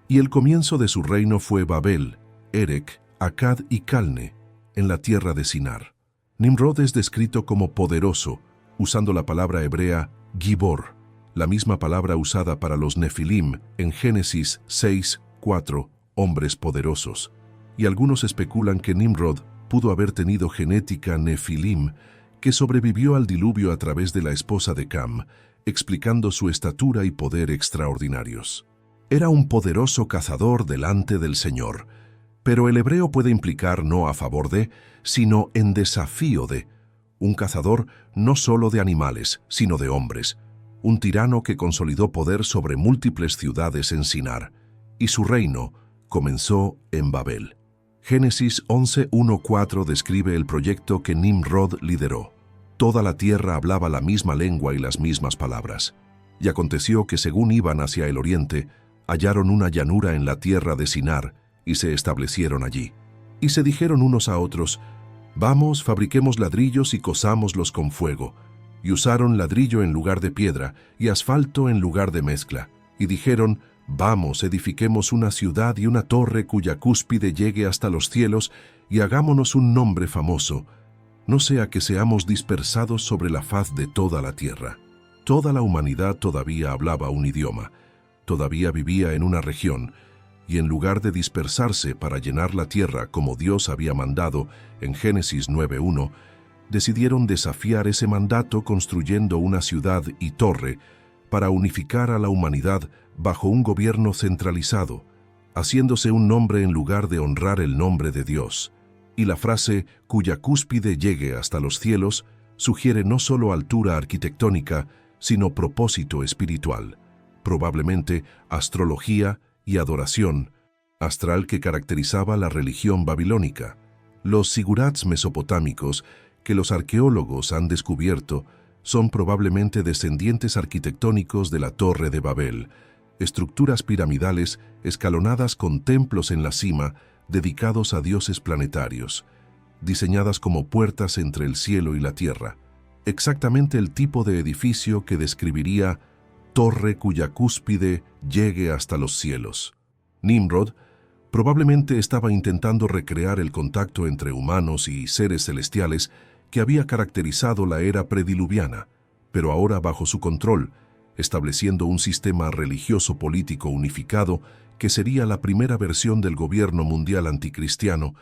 Y el comienzo de su reino fue Babel, Erec, Accad y Calne, en la tierra de Sinar. Nimrod es descrito como poderoso, usando la palabra hebrea Gibor, la misma palabra usada para los Nefilim en Génesis 6:4, hombres poderosos. Y algunos especulan que Nimrod pudo haber tenido genética Nefilim, que sobrevivió al diluvio a través de la esposa de Cam, explicando su estatura y poder extraordinarios. Era un poderoso cazador delante del Señor, pero el hebreo puede implicar no a favor de, sino en desafío de, un cazador no solo de animales, sino de hombres, un tirano que consolidó poder sobre múltiples ciudades en Sinar, y su reino comenzó en Babel. Génesis 11:1-4 describe el proyecto que Nimrod lideró. Toda la tierra hablaba la misma lengua y las mismas palabras. Y aconteció que según iban hacia el oriente, hallaron una llanura en la tierra de Sinar y se establecieron allí. Y se dijeron unos a otros, «Vamos, fabriquemos ladrillos y cosámoslos con fuego». Y usaron ladrillo en lugar de piedra y asfalto en lugar de mezcla. Y dijeron, «Vamos, edifiquemos una ciudad y una torre cuya cúspide llegue hasta los cielos y hagámonos un nombre famoso, no sea que seamos dispersados sobre la faz de toda la tierra». Toda la humanidad todavía hablaba un idioma, todavía vivía en una región, y en lugar de dispersarse para llenar la tierra como Dios había mandado en Génesis 9:1, decidieron desafiar ese mandato construyendo una ciudad y torre para unificar a la humanidad bajo un gobierno centralizado, haciéndose un nombre en lugar de honrar el nombre de Dios. Y la frase «cuya cúspide llegue hasta los cielos» sugiere no solo altura arquitectónica, sino propósito espiritual, probablemente astrología y adoración astral que caracterizaba la religión babilónica. Los sigurats mesopotámicos que los arqueólogos han descubierto son probablemente descendientes arquitectónicos de la Torre de Babel, estructuras piramidales escalonadas con templos en la cima dedicados a dioses planetarios, diseñadas como puertas entre el cielo y la tierra, exactamente el tipo de edificio que describiría torre cuya cúspide llegue hasta los cielos. Nimrod probablemente estaba intentando recrear el contacto entre humanos y seres celestiales que había caracterizado la era prediluviana, pero ahora bajo su control, estableciendo un sistema religioso político unificado que sería la primera versión del gobierno mundial anticristiano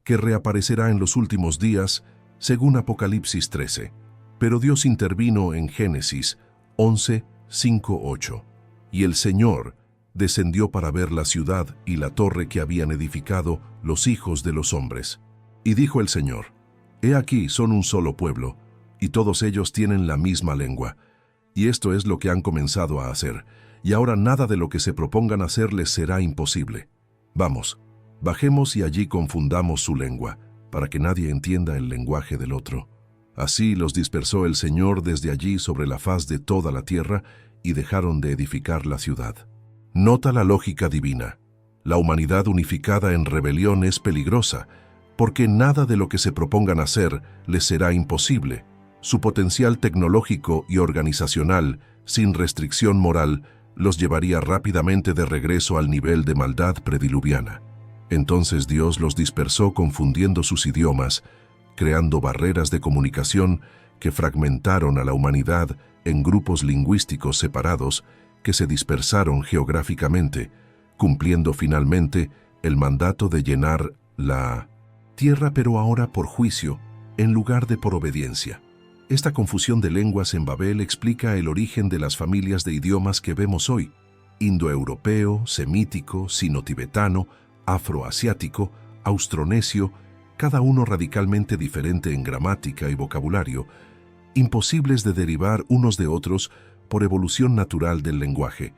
que reaparecerá en los últimos días, según Apocalipsis 13. Pero Dios intervino en Génesis 11:5-8. Y el Señor descendió para ver la ciudad y la torre que habían edificado los hijos de los hombres. Y dijo el Señor, «He aquí son un solo pueblo, y todos ellos tienen la misma lengua. Y esto es lo que han comenzado a hacer, y ahora nada de lo que se propongan hacer les será imposible. Vamos, bajemos y allí confundamos su lengua, para que nadie entienda el lenguaje del otro». Así los dispersó el Señor desde allí sobre la faz de toda la tierra y dejaron de edificar la ciudad. Nota la lógica divina. La humanidad unificada en rebelión es peligrosa, porque nada de lo que se propongan hacer les será imposible. Su potencial tecnológico y organizacional, sin restricción moral, los llevaría rápidamente de regreso al nivel de maldad prediluviana. Entonces Dios los dispersó confundiendo sus idiomas, creando barreras de comunicación que fragmentaron a la humanidad en grupos lingüísticos separados que se dispersaron geográficamente, cumpliendo finalmente el mandato de llenar la tierra, pero ahora por juicio, en lugar de por obediencia. Esta confusión de lenguas en Babel explica el origen de las familias de idiomas que vemos hoy: indoeuropeo, semítico, sino-tibetano, afroasiático, austronesio, cada uno radicalmente diferente en gramática y vocabulario, imposibles de derivar unos de otros por evolución natural del lenguaje,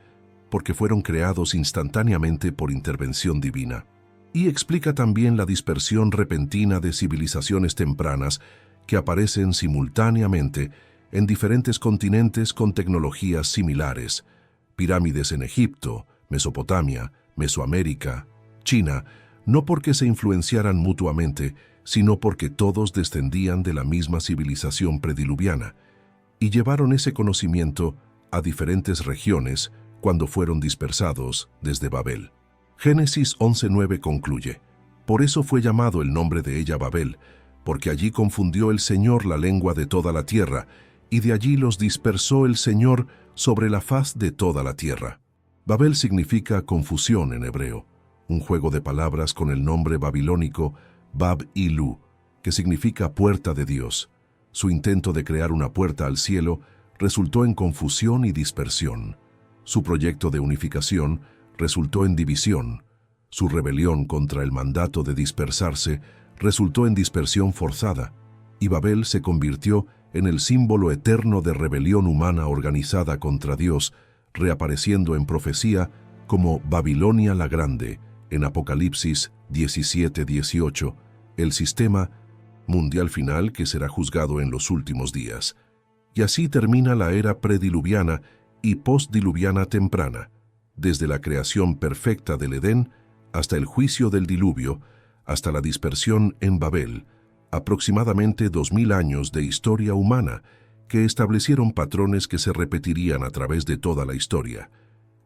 porque fueron creados instantáneamente por intervención divina. Y explica también la dispersión repentina de civilizaciones tempranas que aparecen simultáneamente en diferentes continentes con tecnologías similares: pirámides en Egipto, Mesopotamia, Mesoamérica, China, no porque se influenciaran mutuamente, sino porque todos descendían de la misma civilización prediluviana, y llevaron ese conocimiento a diferentes regiones cuando fueron dispersados desde Babel. Génesis 11:9 concluye: Por eso fue llamado el nombre de ella Babel, porque allí confundió el Señor la lengua de toda la tierra, y de allí los dispersó el Señor sobre la faz de toda la tierra. Babel significa confusión en hebreo, un juego de palabras con el nombre babilónico Bab-Ilu, que significa puerta de Dios. Su intento de crear una puerta al cielo resultó en confusión y dispersión. Su proyecto de unificación resultó en división. Su rebelión contra el mandato de dispersarse resultó en dispersión forzada, y Babel se convirtió en el símbolo eterno de rebelión humana organizada contra Dios, reapareciendo en profecía como Babilonia la Grande, en Apocalipsis 17:18, el sistema mundial final que será juzgado en los últimos días. Y así termina la era prediluviana y postdiluviana temprana, desde la creación perfecta del Edén hasta el juicio del diluvio, hasta la dispersión en Babel, aproximadamente 2000 años de historia humana que establecieron patrones que se repetirían a través de toda la historia: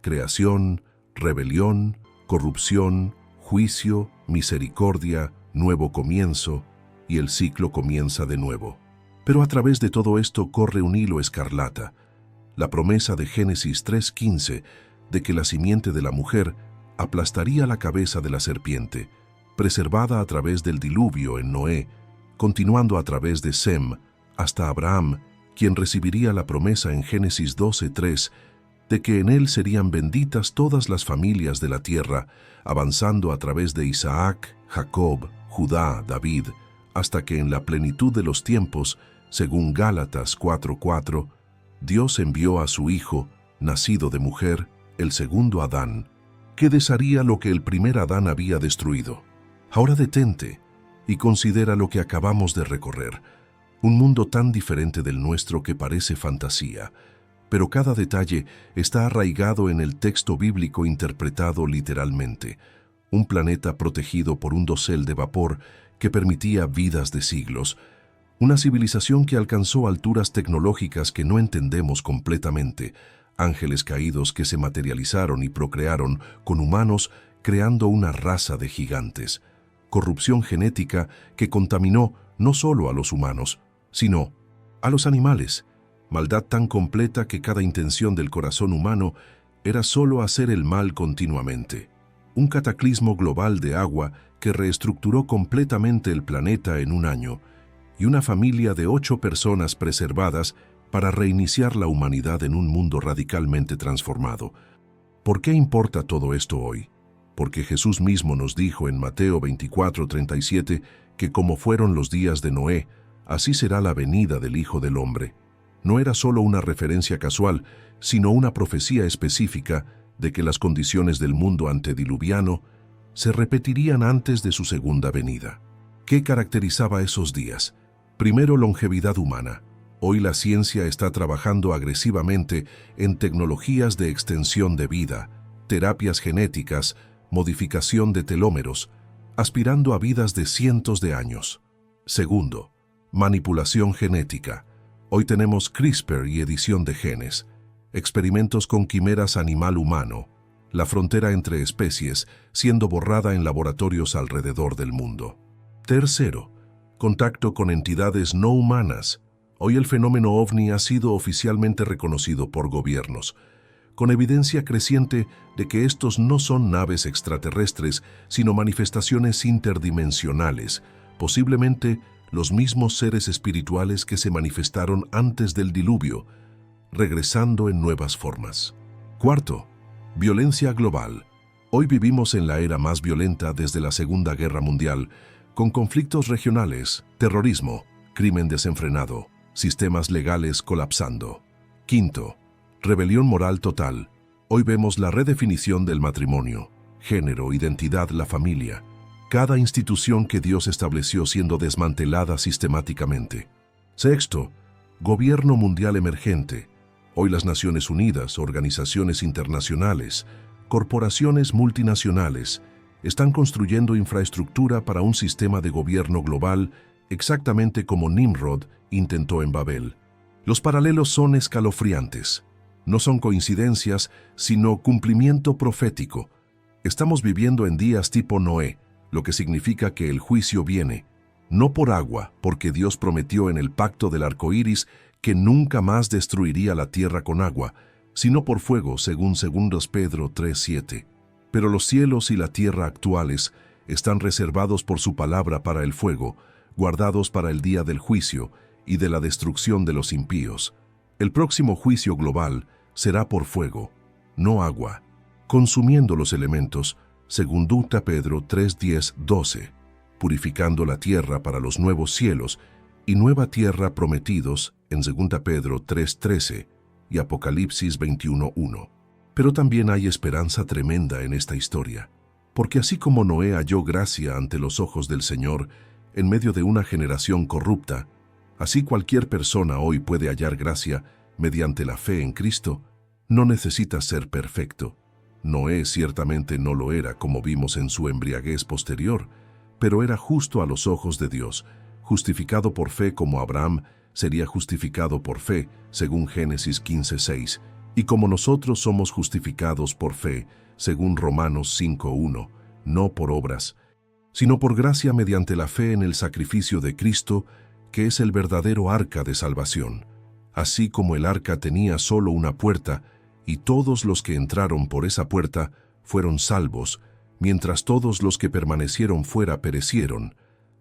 creación, rebelión, corrupción, juicio, misericordia, nuevo comienzo, y el ciclo comienza de nuevo. Pero a través de todo esto corre un hilo escarlata, la promesa de Génesis 3:15 de que la simiente de la mujer aplastaría la cabeza de la serpiente, preservada a través del diluvio en Noé, continuando a través de Sem hasta Abraham, quien recibiría la promesa en Génesis 12:3 de que en él serían benditas todas las familias de la tierra, avanzando a través de Isaac, Jacob, Judá, David, hasta que en la plenitud de los tiempos, según Gálatas 4:4, Dios envió a su Hijo, nacido de mujer, el segundo Adán, que desharía lo que el primer Adán había destruido. Ahora detente y considera lo que acabamos de recorrer, un mundo tan diferente del nuestro que parece fantasía, pero cada detalle está arraigado en el texto bíblico interpretado literalmente. Un planeta protegido por un dosel de vapor que permitía vidas de siglos, una civilización que alcanzó alturas tecnológicas que no entendemos completamente, ángeles caídos que se materializaron y procrearon con humanos creando una raza de gigantes, corrupción genética que contaminó no solo a los humanos, sino a los animales, maldad tan completa que cada intención del corazón humano era solo hacer el mal continuamente, un cataclismo global de agua que reestructuró completamente el planeta en un año, y una familia de 8 personas preservadas para reiniciar la humanidad en un mundo radicalmente transformado. ¿Por qué importa todo esto hoy? Porque Jesús mismo nos dijo en Mateo 24:37 que como fueron los días de Noé, así será la venida del Hijo del Hombre. No era solo una referencia casual, sino una profecía específica de que las condiciones del mundo antediluviano se repetirían antes de su segunda venida. ¿Qué caracterizaba esos días? Primero, longevidad humana. Hoy la ciencia está trabajando agresivamente en tecnologías de extensión de vida, terapias genéticas, modificación de telómeros, aspirando a vidas de cientos de años. Segundo, manipulación genética. Hoy tenemos CRISPR y edición de genes, experimentos con quimeras animal-humano, la frontera entre especies siendo borrada en laboratorios alrededor del mundo. Tercero, contacto con entidades no humanas. Hoy el fenómeno OVNI ha sido oficialmente reconocido por gobiernos, con evidencia creciente de que estos no son naves extraterrestres, sino manifestaciones interdimensionales, posiblemente los mismos seres espirituales que se manifestaron antes del diluvio, regresando en nuevas formas. Cuarto, violencia global. Hoy vivimos en la era más violenta desde la Segunda Guerra Mundial, con conflictos regionales, terrorismo, crimen desenfrenado, sistemas legales colapsando. Quinto, rebelión moral total. Hoy vemos la redefinición del matrimonio, género, identidad, la familia. Cada institución que Dios estableció siendo desmantelada sistemáticamente. Sexto, gobierno mundial emergente. Hoy las Naciones Unidas, organizaciones internacionales, corporaciones multinacionales, están construyendo infraestructura para un sistema de gobierno global exactamente como Nimrod intentó en Babel. Los paralelos son escalofriantes. No son coincidencias, sino cumplimiento profético. Estamos viviendo en días tipo Noé, lo que significa que el juicio viene, no por agua, porque Dios prometió en el pacto del arco iris que nunca más destruiría la tierra con agua, sino por fuego, según 2 Pedro 3:7. Pero los cielos y la tierra actuales están reservados por su palabra para el fuego, guardados para el día del juicio y de la destrucción de los impíos. El próximo juicio global será por fuego, no agua, consumiendo los elementos, según 2 Pedro 3:10-12, purificando la tierra para los nuevos cielos y nueva tierra prometidos en 2 Pedro 3:13 y Apocalipsis 21:1. Pero también hay esperanza tremenda en esta historia, porque así como Noé halló gracia ante los ojos del Señor en medio de una generación corrupta, así cualquier persona hoy puede hallar gracia mediante la fe en Cristo. No necesita ser perfecto. Noé ciertamente no lo era, como vimos en su embriaguez posterior, pero era justo a los ojos de Dios, justificado por fe como Abraham sería justificado por fe, según Génesis 15:6, y como nosotros somos justificados por fe, según Romanos 5:1, no por obras, sino por gracia mediante la fe en el sacrificio de Cristo, que es el verdadero arca de salvación. Así como el arca tenía solo una puerta, y todos los que entraron por esa puerta fueron salvos, mientras todos los que permanecieron fuera perecieron.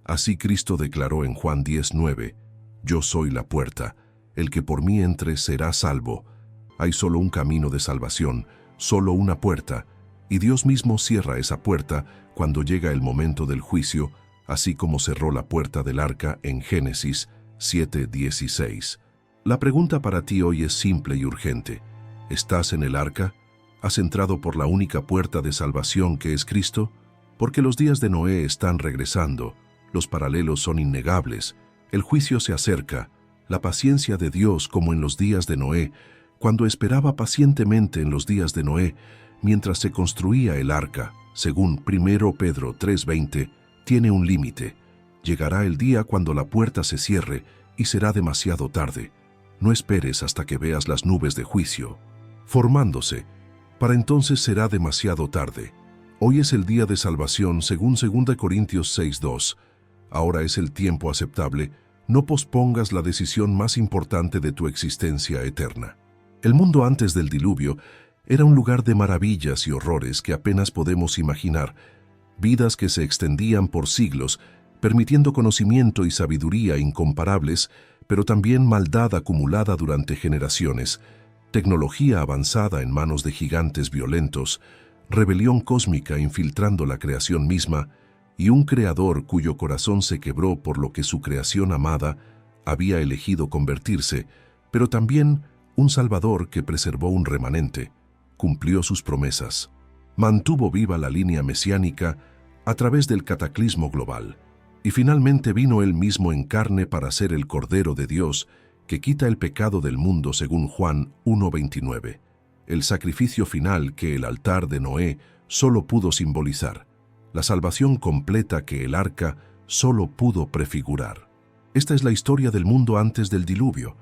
Así Cristo declaró en Juan 10:9, «Yo soy la puerta, el que por mí entre será salvo». Hay solo un camino de salvación, solo una puerta, y Dios mismo cierra esa puerta cuando llega el momento del juicio, así como cerró la puerta del arca en Génesis 7:16. La pregunta para ti hoy es simple y urgente. ¿Estás en el arca? ¿Has entrado por la única puerta de salvación que es Cristo? Porque los días de Noé están regresando, los paralelos son innegables, el juicio se acerca, la paciencia de Dios como en los días de Noé, cuando esperaba pacientemente en los días de Noé, mientras se construía el arca, según 1 Pedro 3:20, tiene un límite. Llegará el día cuando la puerta se cierre y será demasiado tarde. No esperes hasta que veas las nubes de juicio formándose. Para entonces será demasiado tarde. Hoy es el día de salvación, según 2 Corintios 6:2. Ahora es el tiempo aceptable. No pospongas la decisión más importante de tu existencia eterna. El mundo antes del diluvio era un lugar de maravillas y horrores que apenas podemos imaginar, vidas que se extendían por siglos, permitiendo conocimiento y sabiduría incomparables, pero también maldad acumulada durante generaciones, tecnología avanzada en manos de gigantes violentos, rebelión cósmica infiltrando la creación misma, y un creador cuyo corazón se quebró por lo que su creación amada había elegido convertirse, pero también un Salvador que preservó un remanente, cumplió sus promesas, mantuvo viva la línea mesiánica a través del cataclismo global, y finalmente vino él mismo en carne para ser el Cordero de Dios que quita el pecado del mundo según Juan 1:29, el sacrificio final que el altar de Noé solo pudo simbolizar, la salvación completa que el arca solo pudo prefigurar. Esta es la historia del mundo antes del diluvio,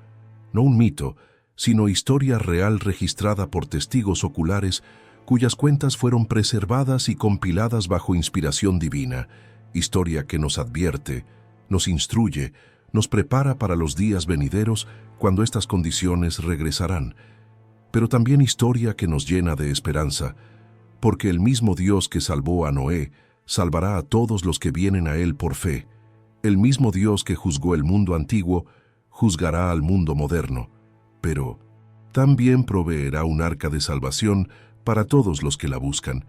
no un mito, sino historia real registrada por testigos oculares cuyas cuentas fueron preservadas y compiladas bajo inspiración divina, historia que nos advierte, nos instruye, nos prepara para los días venideros cuando estas condiciones regresarán, pero también historia que nos llena de esperanza, porque el mismo Dios que salvó a Noé salvará a todos los que vienen a él por fe. El mismo Dios que juzgó el mundo antiguo juzgará al mundo moderno, pero también proveerá un arca de salvación para todos los que la buscan,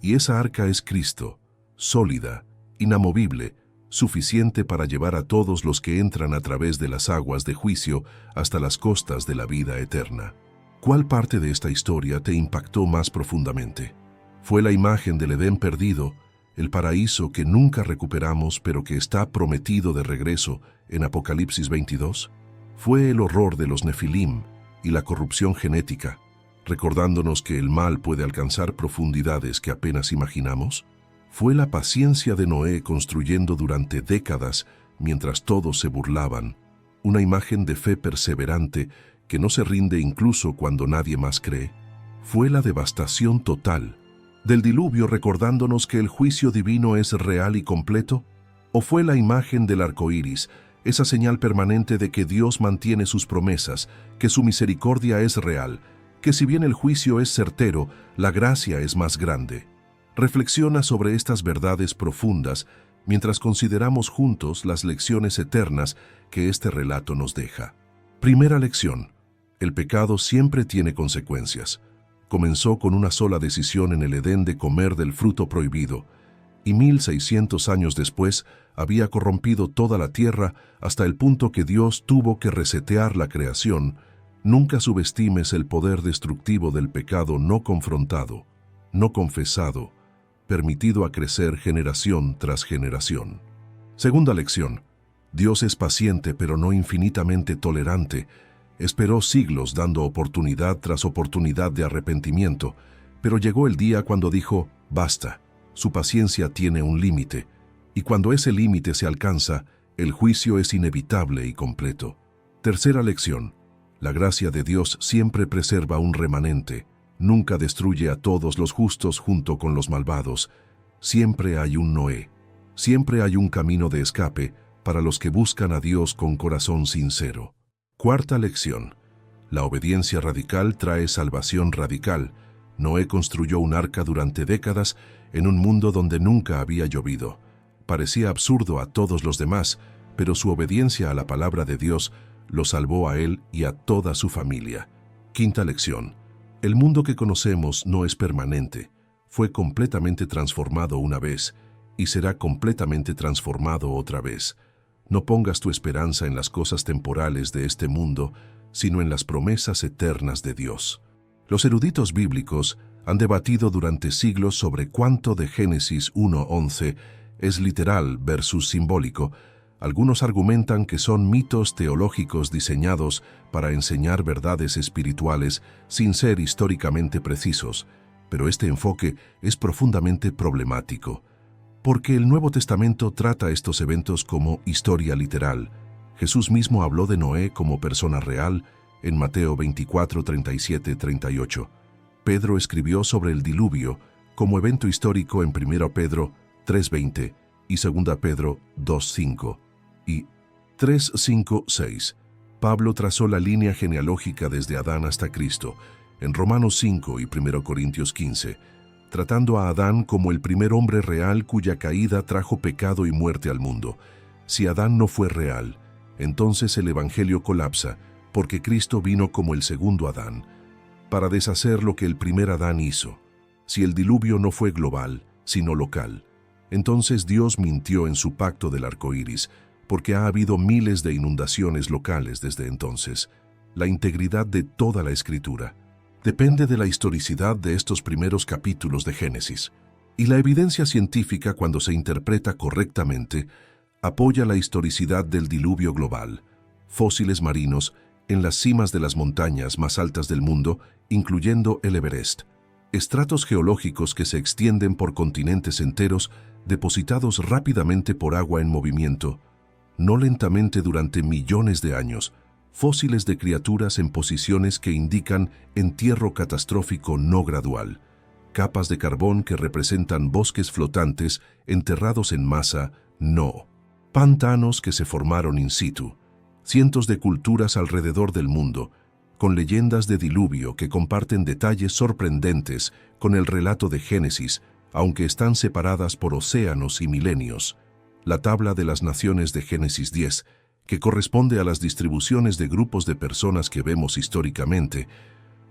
y esa arca es Cristo, sólida, inamovible, suficiente para llevar a todos los que entran a través de las aguas de juicio hasta las costas de la vida eterna. ¿Cuál parte de esta historia te impactó más profundamente? ¿Fue la imagen del Edén perdido, el paraíso que nunca recuperamos pero que está prometido de regreso en Apocalipsis 22? ¿Fue el horror de los Nefilim y la corrupción genética, recordándonos que el mal puede alcanzar profundidades que apenas imaginamos? ¿Fue la paciencia de Noé construyendo durante décadas mientras todos se burlaban, una imagen de fe perseverante que no se rinde incluso cuando nadie más cree? ¿Fue la devastación total ¿Del diluvio recordándonos que el juicio divino es real y completo? ¿O fue la imagen del arco iris, esa señal permanente de que Dios mantiene sus promesas, que su misericordia es real, que si bien el juicio es certero, la gracia es más grande? Reflexiona sobre estas verdades profundas mientras consideramos juntos las lecciones eternas que este relato nos deja. Primera lección: el pecado siempre tiene consecuencias. Comenzó con una sola decisión en el Edén de comer del fruto prohibido, y 1600 años después había corrompido toda la tierra hasta el punto que Dios tuvo que resetear la creación. Nunca subestimes el poder destructivo del pecado no confrontado, no confesado, permitido a crecer generación tras generación. Segunda lección: Dios es paciente pero no infinitamente tolerante. Esperó siglos dando oportunidad tras oportunidad de arrepentimiento, pero llegó el día cuando dijo, basta. Su paciencia tiene un límite, y cuando ese límite se alcanza, el juicio es inevitable y completo. Tercera lección: la gracia de Dios siempre preserva un remanente, nunca destruye a todos los justos junto con los malvados. Siempre hay un Noé, siempre hay un camino de escape para los que buscan a Dios con corazón sincero. Cuarta lección: la obediencia radical trae salvación radical. Noé construyó un arca durante décadas en un mundo donde nunca había llovido. Parecía absurdo a todos los demás, pero su obediencia a la palabra de Dios lo salvó a él y a toda su familia. Quinta lección: el mundo que conocemos no es permanente. Fue completamente transformado una vez y será completamente transformado otra vez. No pongas tu esperanza en las cosas temporales de este mundo, sino en las promesas eternas de Dios. Los eruditos bíblicos han debatido durante siglos sobre cuánto de Génesis 1:11 es literal versus simbólico. Algunos argumentan que son mitos teológicos diseñados para enseñar verdades espirituales sin ser históricamente precisos, pero este enfoque es profundamente problemático, porque el Nuevo Testamento trata estos eventos como historia literal. Jesús mismo habló de Noé como persona real en Mateo 24, 37, 38. Pedro escribió sobre el diluvio como evento histórico en 1 Pedro 3:20 y 2 Pedro 2:5 y 3:5-6. Pablo trazó la línea genealógica desde Adán hasta Cristo en Romanos 5 y 1 Corintios 15, tratando a Adán como el primer hombre real cuya caída trajo pecado y muerte al mundo. Si Adán no fue real, entonces el Evangelio colapsa, porque Cristo vino como el segundo Adán, para deshacer lo que el primer Adán hizo. Si el diluvio no fue global, sino local, entonces Dios mintió en su pacto del arco iris, porque ha habido miles de inundaciones locales desde entonces. La integridad de toda la Escritura depende de la historicidad de estos primeros capítulos de Génesis, y la evidencia científica, cuando se interpreta correctamente, apoya la historicidad del diluvio global. Fósiles marinos en las cimas de las montañas más altas del mundo, incluyendo el Everest. Estratos geológicos que se extienden por continentes enteros, depositados rápidamente por agua en movimiento, no lentamente durante millones de años. Fósiles de criaturas en posiciones que indican entierro catastrófico no gradual. Capas de carbón que representan bosques flotantes enterrados en masa, no. Pantanos que se formaron in situ. Cientos de culturas alrededor del mundo, con leyendas de diluvio que comparten detalles sorprendentes con el relato de Génesis, aunque están separadas por océanos y milenios. La tabla de las naciones de Génesis 10, que corresponde a las distribuciones de grupos de personas que vemos históricamente.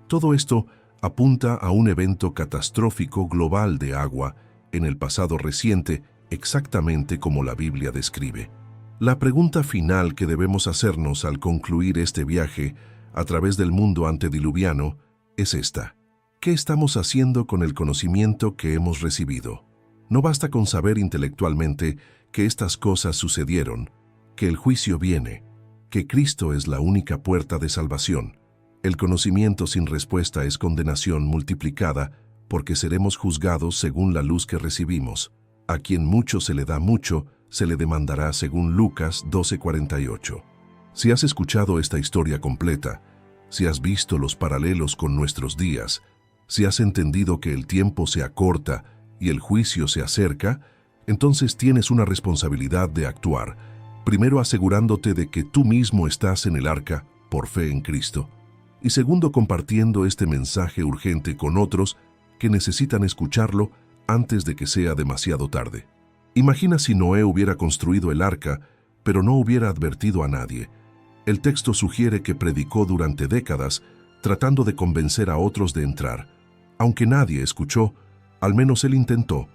Todo esto apunta a un evento catastrófico global de agua en el pasado reciente, exactamente como la Biblia describe. La pregunta final que debemos hacernos al concluir este viaje a través del mundo antediluviano es esta: ¿qué estamos haciendo con el conocimiento que hemos recibido? No basta con saber intelectualmente que estas cosas sucedieron, que el juicio viene, que Cristo es la única puerta de salvación. El conocimiento sin respuesta es condenación multiplicada, porque seremos juzgados según la luz que recibimos. A quien mucho se le da mucho, se le demandará según Lucas 12:48. Si has escuchado esta historia completa, si has visto los paralelos con nuestros días, Si has entendido que el tiempo se acorta y el juicio se acerca, entonces tienes una responsabilidad de actuar, primero asegurándote de que tú mismo estás en el arca por fe en Cristo, y segundo compartiendo este mensaje urgente con otros que necesitan escucharlo antes de que sea demasiado tarde. Imagina si Noé hubiera construido el arca, pero no hubiera advertido a nadie. El texto sugiere que predicó durante décadas, tratando de convencer a otros de entrar. Aunque nadie escuchó, al menos él intentó.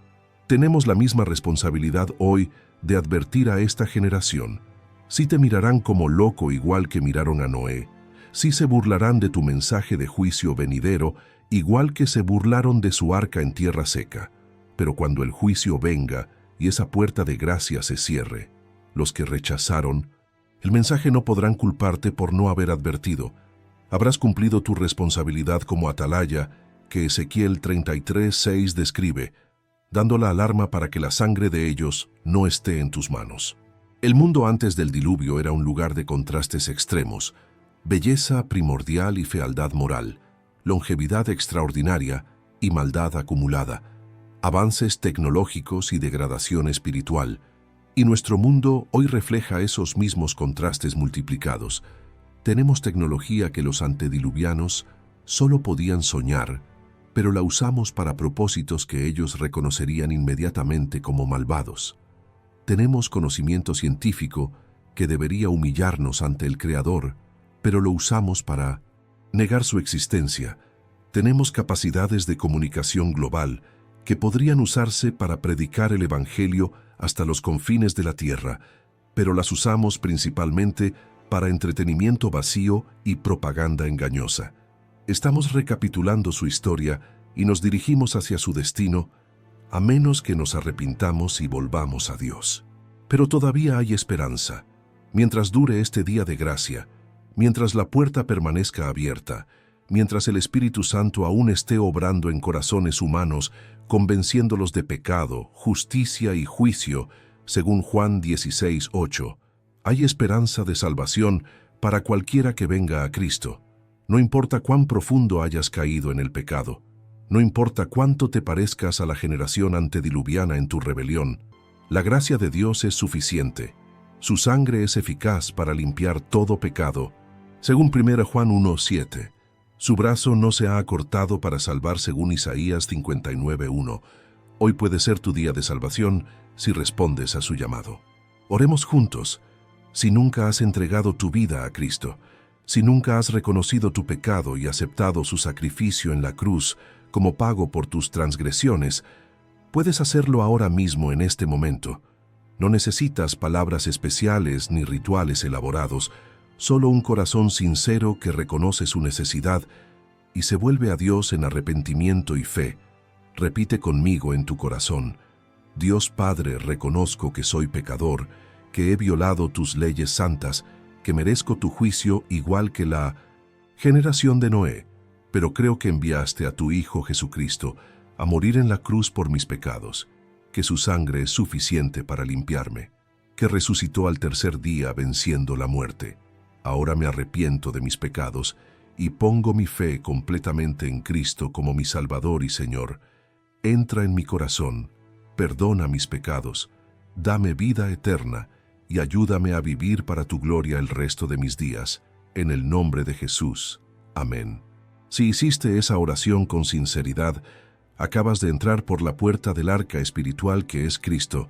Tenemos la misma responsabilidad hoy de advertir a esta generación. Sí te mirarán como loco igual que miraron a Noé. Sí se burlarán de tu mensaje de juicio venidero, igual que se burlaron de su arca en tierra seca. Pero cuando el juicio venga y esa puerta de gracia se cierre, los que rechazaron el mensaje no podrán culparte por no haber advertido. Habrás cumplido tu responsabilidad como atalaya que Ezequiel 33:6 describe, dando la alarma para que la sangre de ellos no esté en tus manos. El mundo antes del diluvio era un lugar de contrastes extremos, belleza primordial y fealdad moral, longevidad extraordinaria y maldad acumulada, avances tecnológicos y degradación espiritual. Y nuestro mundo hoy refleja esos mismos contrastes multiplicados. Tenemos tecnología que los antediluvianos solo podían soñar, pero la usamos para propósitos que ellos reconocerían inmediatamente como malvados. Tenemos conocimiento científico que debería humillarnos ante el Creador, pero lo usamos para negar su existencia. Tenemos capacidades de comunicación global que podrían usarse para predicar el Evangelio hasta los confines de la tierra, pero las usamos principalmente para entretenimiento vacío y propaganda engañosa. Estamos recapitulando su historia y nos dirigimos hacia su destino, a menos que nos arrepintamos y volvamos a Dios. Pero todavía hay esperanza. Mientras dure este día de gracia, mientras la puerta permanezca abierta, mientras el Espíritu Santo aún esté obrando en corazones humanos, convenciéndolos de pecado, justicia y juicio, según Juan 16:8, hay esperanza de salvación para cualquiera que venga a Cristo. No importa cuán profundo hayas caído en el pecado, no importa cuánto te parezcas a la generación antediluviana en tu rebelión, la gracia de Dios es suficiente. Su sangre es eficaz para limpiar todo pecado, según 1 Juan 1:7. Su brazo no se ha acortado para salvar según Isaías 59:1. Hoy puede ser tu día de salvación si respondes a su llamado. Oremos juntos. Si nunca has entregado tu vida a Cristo, si nunca has reconocido tu pecado y aceptado su sacrificio en la cruz como pago por tus transgresiones, puedes hacerlo ahora mismo en este momento. No necesitas palabras especiales ni rituales elaborados, solo un corazón sincero que reconoce su necesidad y se vuelve a Dios en arrepentimiento y fe. Repite conmigo en tu corazón: Dios Padre, reconozco que soy pecador, que he violado tus leyes santas, que merezco tu juicio igual que la generación de Noé, pero creo que enviaste a tu Hijo Jesucristo a morir en la cruz por mis pecados, que su sangre es suficiente para limpiarme, que resucitó al tercer día venciendo la muerte. Ahora me arrepiento de mis pecados y pongo mi fe completamente en Cristo como mi Salvador y Señor. Entra en mi corazón, perdona mis pecados, dame vida eterna y ayúdame a vivir para tu gloria el resto de mis días. En el nombre de Jesús. Amén. Si hiciste esa oración con sinceridad, acabas de entrar por la puerta del arca espiritual que es Cristo.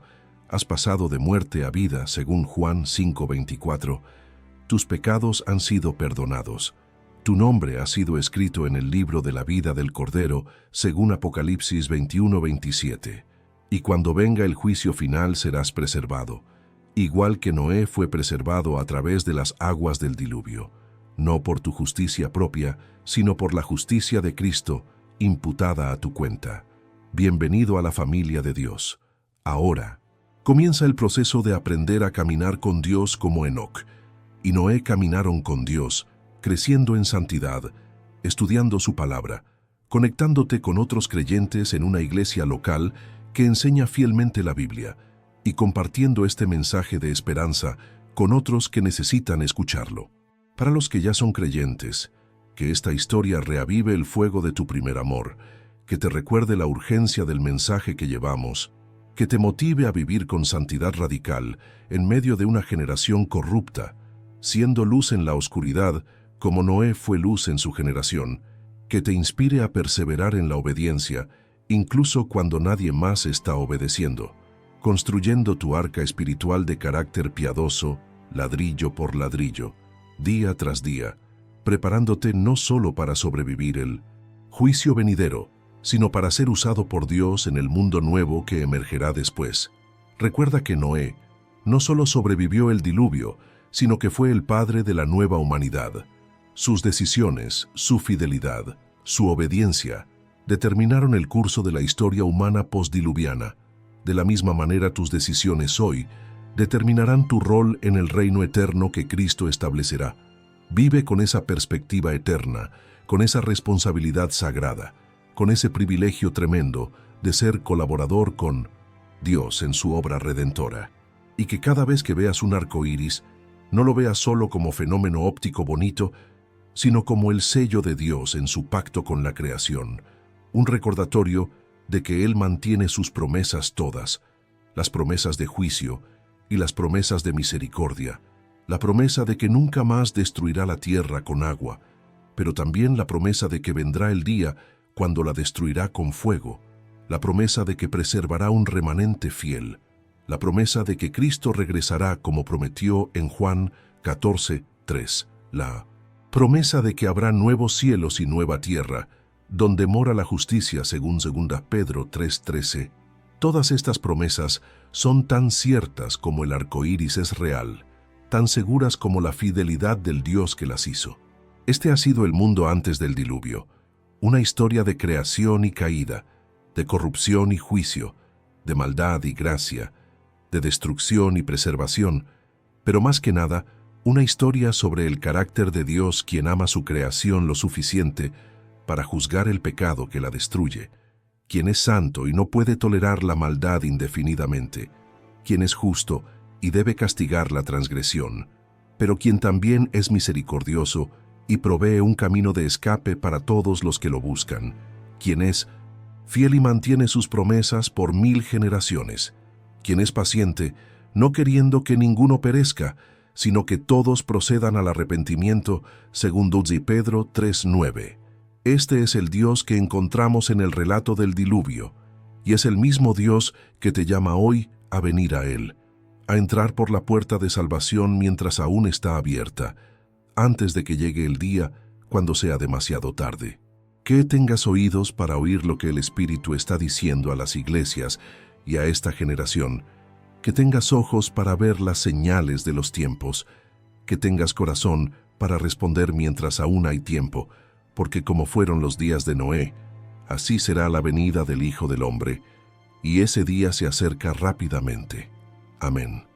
Has pasado de muerte a vida, según Juan 5:24. Tus pecados han sido perdonados. Tu nombre ha sido escrito en el libro de la vida del Cordero, según Apocalipsis 21:27. Y cuando venga el juicio final serás preservado, igual que Noé fue preservado a través de las aguas del diluvio, no por tu justicia propia, sino por la justicia de Cristo, imputada a tu cuenta. Bienvenido a la familia de Dios. Ahora, comienza el proceso de aprender a caminar con Dios como Enoc y Noé caminaron con Dios, creciendo en santidad, estudiando su palabra, conectándote con otros creyentes en una iglesia local que enseña fielmente la Biblia y compartiendo este mensaje de esperanza con otros que necesitan escucharlo. Para los que ya son creyentes, que esta historia reavive el fuego de tu primer amor, que te recuerde la urgencia del mensaje que llevamos, que te motive a vivir con santidad radical en medio de una generación corrupta, siendo luz en la oscuridad como Noé fue luz en su generación, que te inspire a perseverar en la obediencia, incluso cuando nadie más está obedeciendo, construyendo tu arca espiritual de carácter piadoso, ladrillo por ladrillo, día tras día, preparándote no solo para sobrevivir el juicio venidero, sino para ser usado por Dios en el mundo nuevo que emergerá después. Recuerda que Noé no solo sobrevivió el diluvio, sino que fue el padre de la nueva humanidad. Sus decisiones, su fidelidad, su obediencia, determinaron el curso de la historia humana postdiluviana. De la misma manera, tus decisiones hoy determinarán tu rol en el reino eterno que Cristo establecerá. Vive con esa perspectiva eterna, con esa responsabilidad sagrada, con ese privilegio tremendo de ser colaborador con Dios en su obra redentora. Y que cada vez que veas un arco iris, no lo veas solo como fenómeno óptico bonito, sino como el sello de Dios en su pacto con la creación, un recordatorio de que Él mantiene sus promesas todas, las promesas de juicio y las promesas de misericordia, la promesa de que nunca más destruirá la tierra con agua, pero también la promesa de que vendrá el día cuando la destruirá con fuego, la promesa de que preservará un remanente fiel, la promesa de que Cristo regresará como prometió en Juan 14:3, la promesa de que habrá nuevos cielos y nueva tierra, donde mora la justicia según 2 Pedro 3:13. Todas estas promesas son tan ciertas como el arco iris es real, tan seguras como la fidelidad del Dios que las hizo. Este ha sido el mundo antes del diluvio, una historia de creación y caída, de corrupción y juicio, de maldad y gracia, de destrucción y preservación, pero más que nada, una historia sobre el carácter de Dios, quien ama su creación lo suficiente para juzgar el pecado que la destruye, quien es santo y no puede tolerar la maldad indefinidamente, quien es justo y debe castigar la transgresión, pero quien también es misericordioso y provee un camino de escape para todos los que lo buscan, quien es fiel y mantiene sus promesas por 1000 generaciones, quien es paciente, no queriendo que ninguno perezca, sino que todos procedan al arrepentimiento, según 2 Pedro 3:9. Este es el Dios que encontramos en el relato del diluvio, y es el mismo Dios que te llama hoy a venir a Él, a entrar por la puerta de salvación mientras aún está abierta, antes de que llegue el día cuando sea demasiado tarde. Que tengas oídos para oír lo que el Espíritu está diciendo a las iglesias y a esta generación, que tengas ojos para ver las señales de los tiempos, que tengas corazón para responder mientras aún hay tiempo, porque como fueron los días de Noé, así será la venida del Hijo del Hombre, y ese día se acerca rápidamente. Amén.